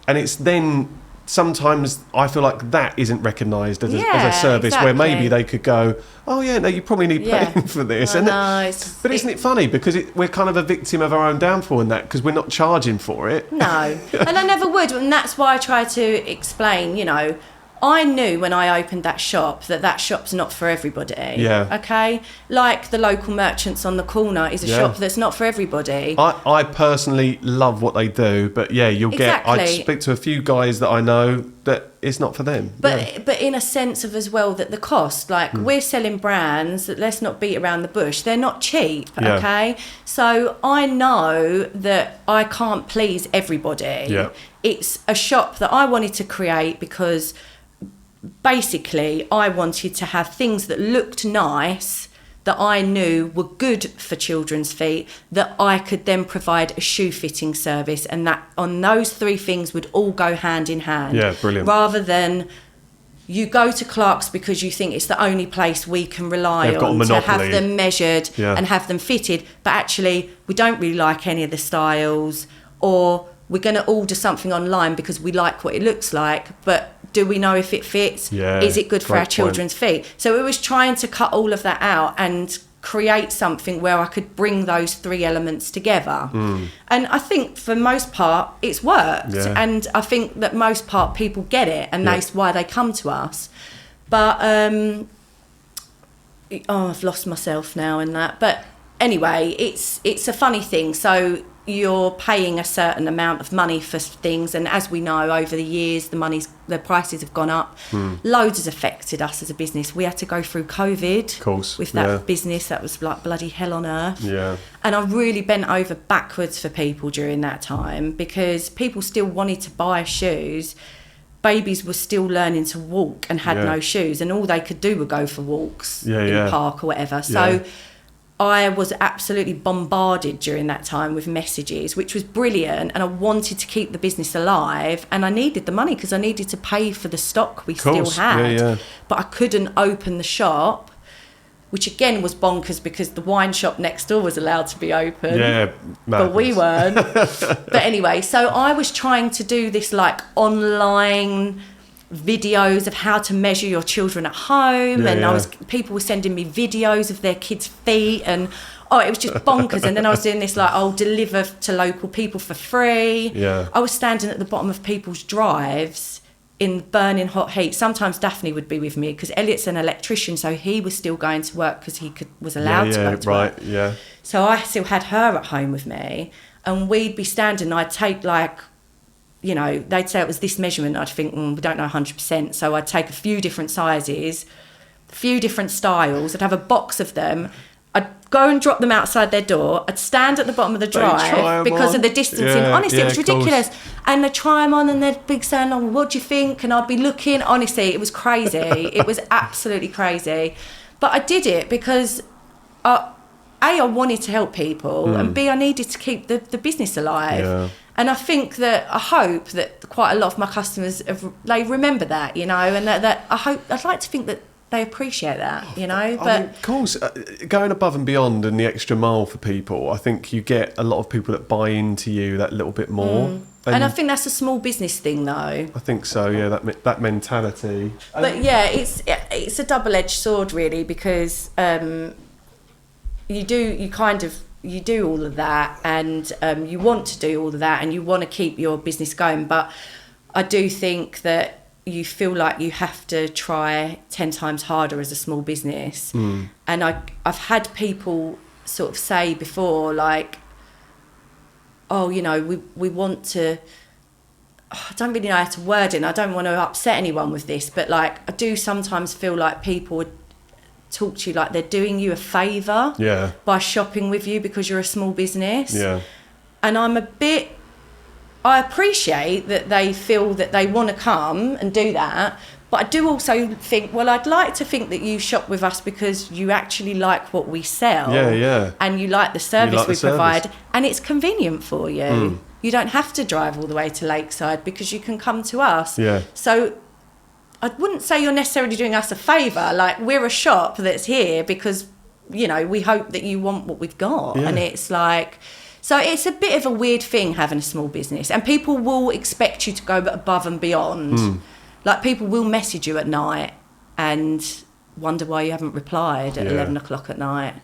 And it's then sometimes I feel like that isn't recognised as a service where maybe they could go, oh yeah, no, you probably need paying for this. But isn't it funny, because we're kind of a victim of our own downfall in that, because we're not charging for it. No, and I never would, and that's why I try to explain, you know, I knew when I opened that shop that shop's not for everybody. Yeah. Okay? Like the local merchants on the corner is a shop that's not for everybody. I personally love what they do, but yeah, I speak to a few guys that I know that it's not for them. But in a sense of as well that the cost, like we're selling brands that, let's not beat around the bush, they're not cheap, okay? So I know that I can't please everybody. Yeah. It's a shop that I wanted to create because basically I wanted to have things that looked nice, that I knew were good for children's feet, that I could then provide a shoe fitting service, and that on those three things would all go hand in hand. Yeah, brilliant. Rather than you go to Clark's because you think it's the only place we can rely on to have them measured and have them fitted, but actually we don't really like any of the styles, or we're going to order something online because we like what it looks like, but do we know if it fits? Yeah, is it good for our children's feet? So it was trying to cut all of that out and create something where I could bring those three elements together. And I think for most part it's worked, and I think that most part people get it, and that's why they come to us. But I've lost myself now in that, but anyway, it's a funny thing. So you're paying a certain amount of money for things, and as we know, over the years the prices have gone up. Loads has affected us as a business. We had to go through COVID, of course, with that business. That was like bloody hell on earth. And I really bent over backwards for people during that time, because people still wanted to buy shoes. Babies were still learning to walk and had no shoes, and all they could do were go for walks in the park or whatever. So I was absolutely bombarded during that time with messages, which was brilliant, and I wanted to keep the business alive, and I needed the money because I needed to pay for the stock we still had. But I couldn't open the shop, which again was bonkers because the wine shop next door was allowed to be open, but we weren't. But anyway, so I was trying to do this like online videos of how to measure your children at home, people were sending me videos of their kids' feet, and it was just bonkers. And then I was doing this like, I'll deliver to local people for free. I was standing at the bottom of people's drives in burning hot heat. Sometimes Daphne would be with me because Elliot's an electrician, so he was still going to work because he was allowed to go to work. So I still had her at home with me, and we'd be standing, I'd take like, you know, they'd say it was this measurement. I'd think, we don't know 100%. So I'd take a few different sizes, a few different styles. I'd have a box of them. I'd go and drop them outside their door. I'd stand at the bottom of the drive because of the distancing. Honestly, it was ridiculous. And they'd try them on, and they'd be saying, what do you think? And I'd be looking. Honestly, it was crazy. It was absolutely crazy. But I did it because I wanted to help people, and B, I needed to keep the business alive. And I think that, I hope that quite a lot of my customers, they remember that, you know, and that I'd like to think that they appreciate that, you know. But I mean, of course, going above and beyond and the extra mile for people, I think you get a lot of people that buy into you that little bit more. And I think that's a small business thing, though. I think so, yeah, that mentality. But yeah, it's a double-edged sword, really, because you do all of that, and you want to do all of that, and you want to keep your business going. But I do think that you feel like you have to try 10 times harder as a small business. And I've had people sort of say before, like, you know, we want to, I don't really know how to word it, and I don't want to upset anyone with this, but like, I do sometimes feel like people would talk to you like they're doing you a favour by shopping with you because you're a small business. And I appreciate that they feel that they want to come and do that, but I do also think, well, I'd like to think that you shop with us because you actually like what we sell, and you like the service we provide, and it's convenient for you. You don't have to drive all the way to Lakeside because you can come to us. So I wouldn't say you're necessarily doing us a favour. Like, we're a shop that's here because, you know, we hope that you want what we've got. And it's like, so it's a bit of a weird thing having a small business, and people will expect you to go above and beyond. Like, people will message you at night and wonder why you haven't replied at 11 o'clock at night.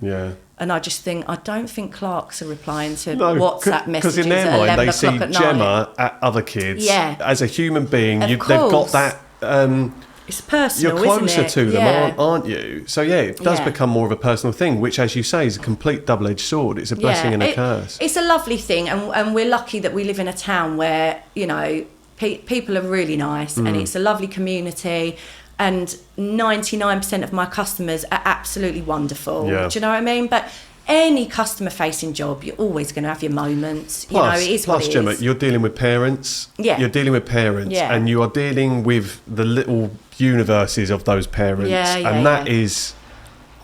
And I just think, I don't think Clark's are replying to WhatsApp messages because in their at mind 11 they see o'clock at Gemma night. at other kids. As a human being, they've got that it's personal, you're closer isn't it? to them, aren't you? So it does become more of a personal thing, which, as you say, is a complete double-edged sword. It's a blessing and a curse. It's a lovely thing, and we're lucky that we live in a town where, you know, people are really nice, and it's a lovely community, and 99% of my customers are absolutely wonderful. Yeah. Do you know what I mean? But any customer-facing job, you're always going to have your moments. Plus, it is what it Gemma, is. you're dealing with parents. Yeah. You're dealing with parents, Yeah. and you are dealing with the little universes of those parents, and that is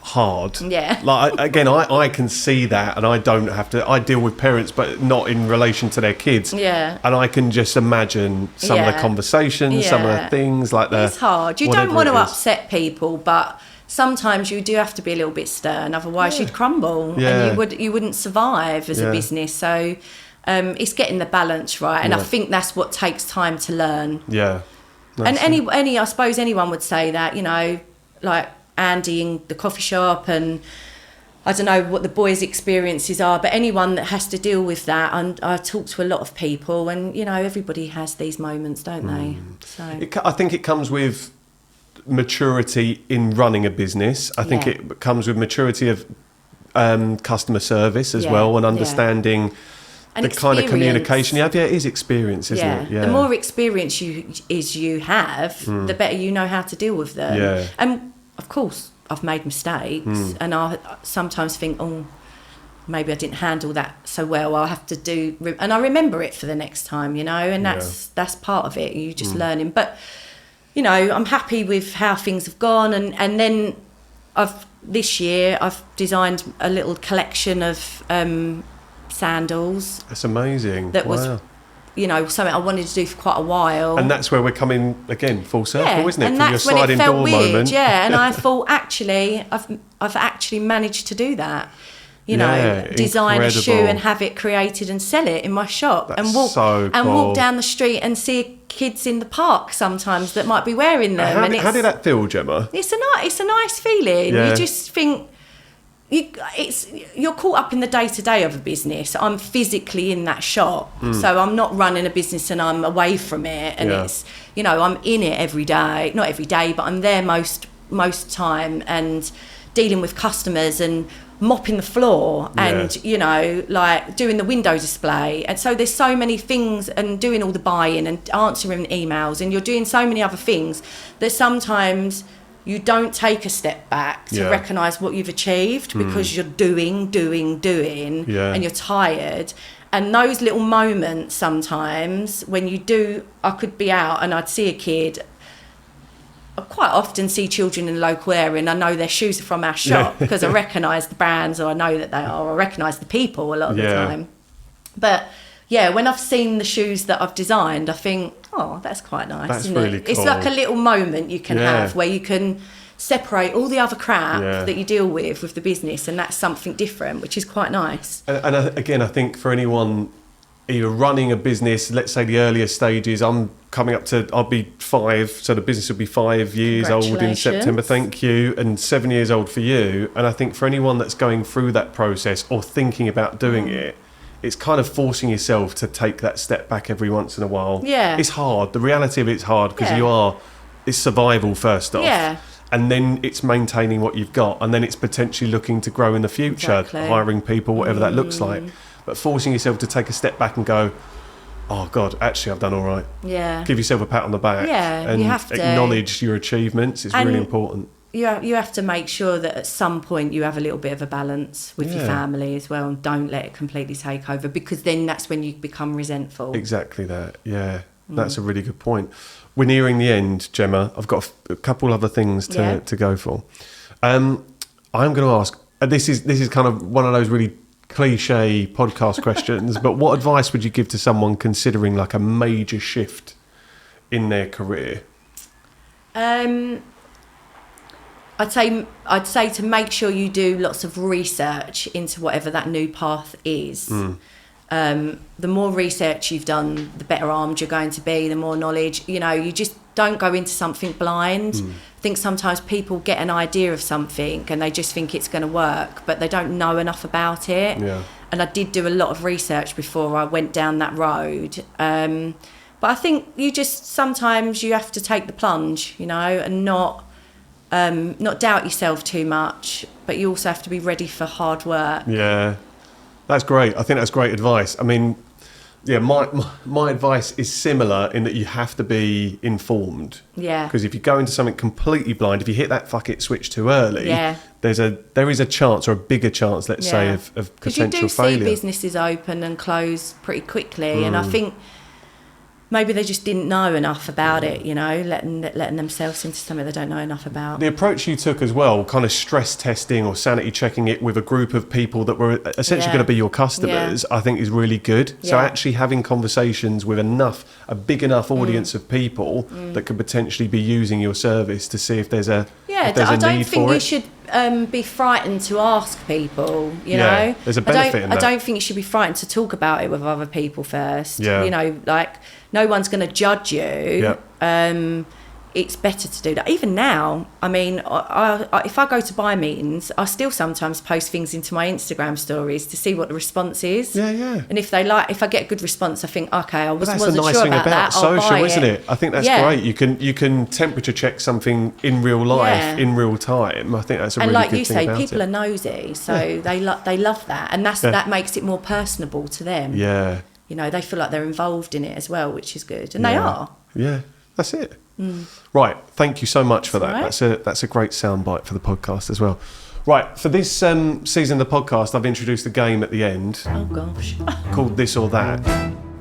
hard. Yeah. Like, again, I can see that, and I don't have to. I deal with parents, but not in relation to their kids. Yeah. And I can just imagine some of the conversations, some of the things like that. It's hard. You don't want to upset people, but sometimes you do have to be a little bit stern, otherwise you'd crumble, and you wouldn't survive as a business. So it's getting the balance right, and I think that's what takes time to learn. Yeah. And any I suppose anyone would say that, you know, like Andy in the coffee shop, and I don't know what the boys' experiences are, but anyone that has to deal with that, and I talk to a lot of people, and you know, everybody has these moments, don't they? So I think it comes with maturity in running a business. I think it comes with maturity of customer service as well, and understanding the kind of communication you have. Yeah, it is experience, isn't it? Yeah. The more experience you have, the better you know how to deal with them. Yeah. And of course, I've made mistakes, and I sometimes think, oh, maybe I didn't handle that so well. I'll have to do, and I remember it for the next time, you know. And that's part of it. You just learning, but you know, I'm happy with how things have gone, and then this year I've designed a little collection of sandals. That's amazing. That was, you know, something I wanted to do for quite a while. And that's where we're coming again full circle, isn't it? And From that's your when sliding it felt door weird, moment. yeah. And I thought, actually, I've actually managed to do that. You know, design a shoe and have it created and sell it in my shop. That's and walk so cool. and walk down the street and see kids in the park sometimes that might be wearing them. How did that feel, Gemma? It's a nice feeling. Yeah. You just think you're caught up in the day-to-day of a business. I'm physically in that shop, so I'm not running a business and I'm away from it. And it's, you know, I'm in it every day, not every day, but I'm there most time, and dealing with customers and mopping the floor and you know, like doing the window display. And so there's so many things, and doing all the buy-in and answering emails, and you're doing so many other things that sometimes you don't take a step back to recognise what you've achieved, because you're doing, and you're tired. And those little moments sometimes when you do, I could be out and I'd see a kid. I quite often see children in the local area, and I know their shoes are from our shop because I recognise the brands, or I know that they are, or I recognise the people a lot of the time. But yeah, when I've seen the shoes that I've designed, I think, oh, that's quite nice. That's isn't really it? cool. It's like a little moment you can have where you can separate all the other crap that you deal with the business, and that's something different, which is quite nice. And again, I think for anyone either running a business, let's say the earlier stages, I'll be 5, so the business will be 5 years old in September, thank you, and 7 years old for you. And I think for anyone that's going through that process or thinking about doing it, it's kind of forcing yourself to take that step back every once in a while. Yeah. It's hard. The reality of it's hard, because it's survival first off. Yeah. And then it's maintaining what you've got, and then it's potentially looking to grow in the future, hiring people, whatever that looks like. But forcing yourself to take a step back and go, oh God, actually I've done all right. Yeah. Give yourself a pat on the back. Yeah, and you have to acknowledge your achievements. It's really important. You have to make sure that at some point you have a little bit of a balance with your family as well, and don't let it completely take over, because then that's when you become resentful. Exactly that. Yeah, that's a really good point. We're nearing the end, Gemma. I've got a couple other things to go for. I'm going to ask. This is kind of one of those really cliche podcast questions, but what advice would you give to someone considering like a major shift in their career? I'd say to make sure you do lots of research into whatever that new path is. The more research you've done, the better armed you're going to be, the more knowledge. You know, you just don't go into something blind. I think sometimes people get an idea of something and they just think it's going to work, but they don't know enough about it. And I did do a lot of research before I went down that road. But I think sometimes you have to take the plunge, you know, and not doubt yourself too much, but you also have to be ready for hard work. Yeah, that's great. I think that's great advice. I mean, yeah, my advice is similar in that you have to be informed. Yeah. Because if you go into something completely blind, if you hit that fuck it switch too early, yeah. there is a chance, or a bigger chance, let's say, of potential failure. Because you do see businesses open and close pretty quickly, and I think maybe they just didn't know enough about it, you know, letting themselves into something they don't know enough about. The approach you took as well, kind of stress testing or sanity checking it with a group of people that were essentially going to be your customers, I think is really good. So actually having conversations with a big enough audience of people that could potentially be using your service to see if there's a I don't think you should be frightened to ask people, you know. There's a benefit in that. I don't think you should be frightened to talk about it with other people first. Yeah. You know, like, no one's going to judge you. Yeah. It's better to do that. Even now, I mean, I if I go to buy meetings, I still sometimes post things into my Instagram stories to see what the response is. Yeah, yeah. And if I get a good response, I think, okay, I wasn't sure about that. That's the nice thing about social, isn't it? I think that's great. You can temperature check something in real life, in real time. I think that's a really good thing about it. And like you say, people are nosy, so they love that, and that makes it more personable to them. Yeah. You know, they feel like they're involved in it as well, which is good, and they are. Yeah, that's it. Right, thank you so much for that. Right. That's a great soundbite for the podcast as well. Right, for this season of the podcast, I've introduced a game at the end. Oh gosh. Called This or That.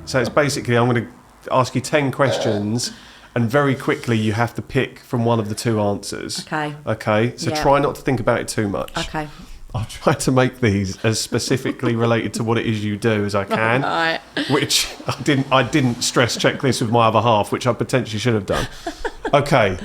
So it's basically, I'm going to ask you 10 questions, and very quickly you have to pick from one of the two answers. Okay. So try not to think about it too much. Okay. I'll try to make these as specifically related to what it is you do as I can. Right. Which I didn't stress check this with my other half, which I potentially should have done. Okay.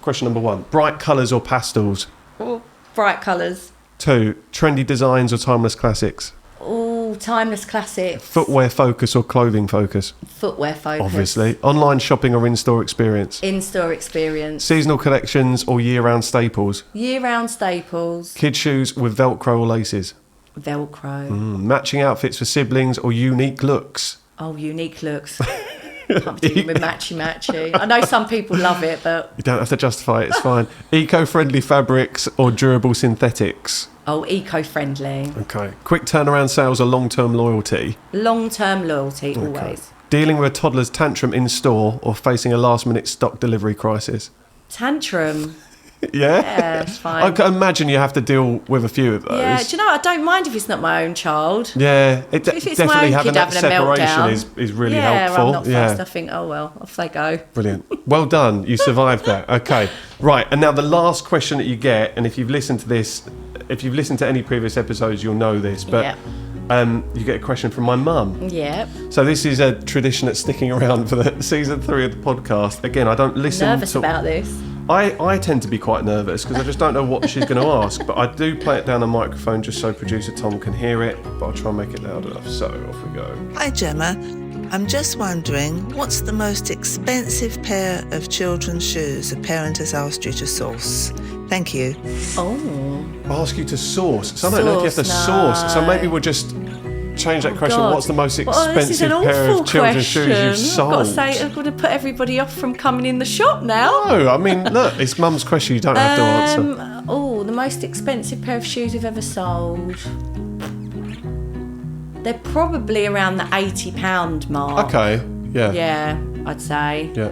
Question number 1. Bright colours or pastels? Oh, bright colours. 2. Trendy designs or timeless classics? Oh, timeless classics. Footwear focus or clothing focus? Footwear focus. Obviously. Online shopping or in-store experience? In-store experience. Seasonal collections or year-round staples? Year-round staples. Kid shoes with Velcro or laces? Velcro. Matching outfits for siblings or unique looks? Oh, unique looks. I'm dealing with matchy. I know some people love it, but... You don't have to justify it, it's fine. Eco-friendly fabrics or durable synthetics? Oh, eco-friendly. Okay. Quick turnaround sales or long-term loyalty? Long-term loyalty, always. Dealing with a toddler's tantrum in store or facing a last-minute stock delivery crisis? Tantrum. Yeah, it's fine. I can imagine you have to deal with a few of those. Yeah, do you know, I don't mind if it's not my own child. Yeah, if it's definitely my own having kid that separation is really helpful. I'm not fussed. I think, oh well, off they go. Brilliant. Well done. You survived that. Okay. Right, and now the last question that you get, and if you've listened to any previous episodes, you'll know this, but you get a question from my mum. Yeah. So this is a tradition that's sticking around for the season 3 of the podcast. Again, I don't listen. Nervous about this. I tend to be quite nervous because I just don't know what she's going to ask, but I do play it down the microphone just so producer Tom can hear it, but I'll try and make it loud enough. So off we go. Hi Gemma, I'm just wondering, what's the most expensive pair of children's shoes a parent has asked you to source? Thank you. Oh. Ask you to source. So I don't know if you have to source. So maybe we'll just change that question. God. What's the most expensive this is an pair of children's shoes you've sold? I've got to say, I'm going to put everybody off from coming in the shop now. No, I mean, look, it's mum's question. You don't have to answer. Oh, the most expensive pair of shoes we've ever sold. They're probably around the £80 mark. Okay, yeah. Yeah, I'd say. Yeah.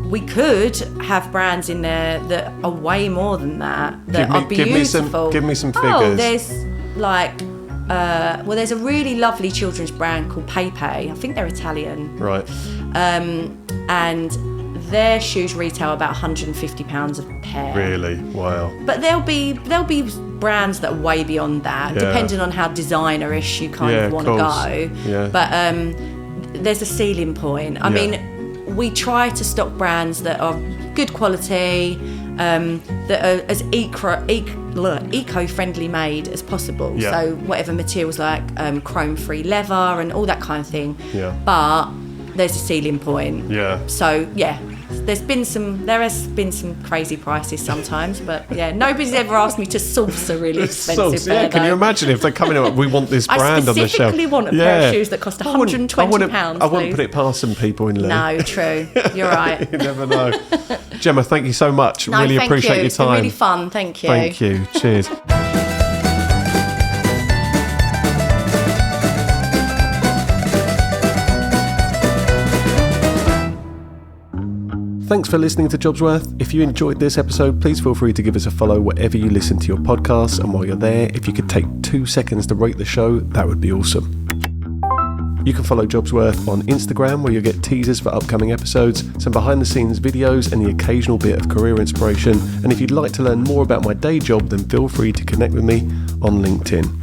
We could have brands in there that are way more than that are beautiful. Give me some figures. Oh, there's like... there's a really lovely children's brand called Pepe. I think they're Italian. Right. And their shoes retail about £150 a pair. Really? Wow. But there'll be brands that are way beyond that, depending on how designer-ish you kind of want to go. Yeah. But there's a ceiling point. I mean, we try to stock brands that are good quality, that are as eco-friendly made as possible. Yeah. So whatever materials like chrome-free leather and all that kind of thing. Yeah. But there's a ceiling point. Yeah. So There has been some crazy prices sometimes, but yeah, nobody's ever asked me to source a really expensive pair. Can you imagine if they're coming in, we want this brand on the shelf. I specifically want a pair of shoes that cost £120. I wouldn't put it past some people in Leigh. No, true. You're right. You never know. Gemma, thank you so much. Really appreciate your time. It's been really fun. Thank you. Thank you. Cheers. Thanks for listening to Jobsworth. If you enjoyed this episode, please feel free to give us a follow wherever you listen to your podcasts. And while you're there, if you could take 2 seconds to rate the show, that would be awesome. You can follow Jobsworth on Instagram, where you'll get teasers for upcoming episodes, some behind-the-scenes videos, and the occasional bit of career inspiration. And if you'd like to learn more about my day job, then feel free to connect with me on LinkedIn.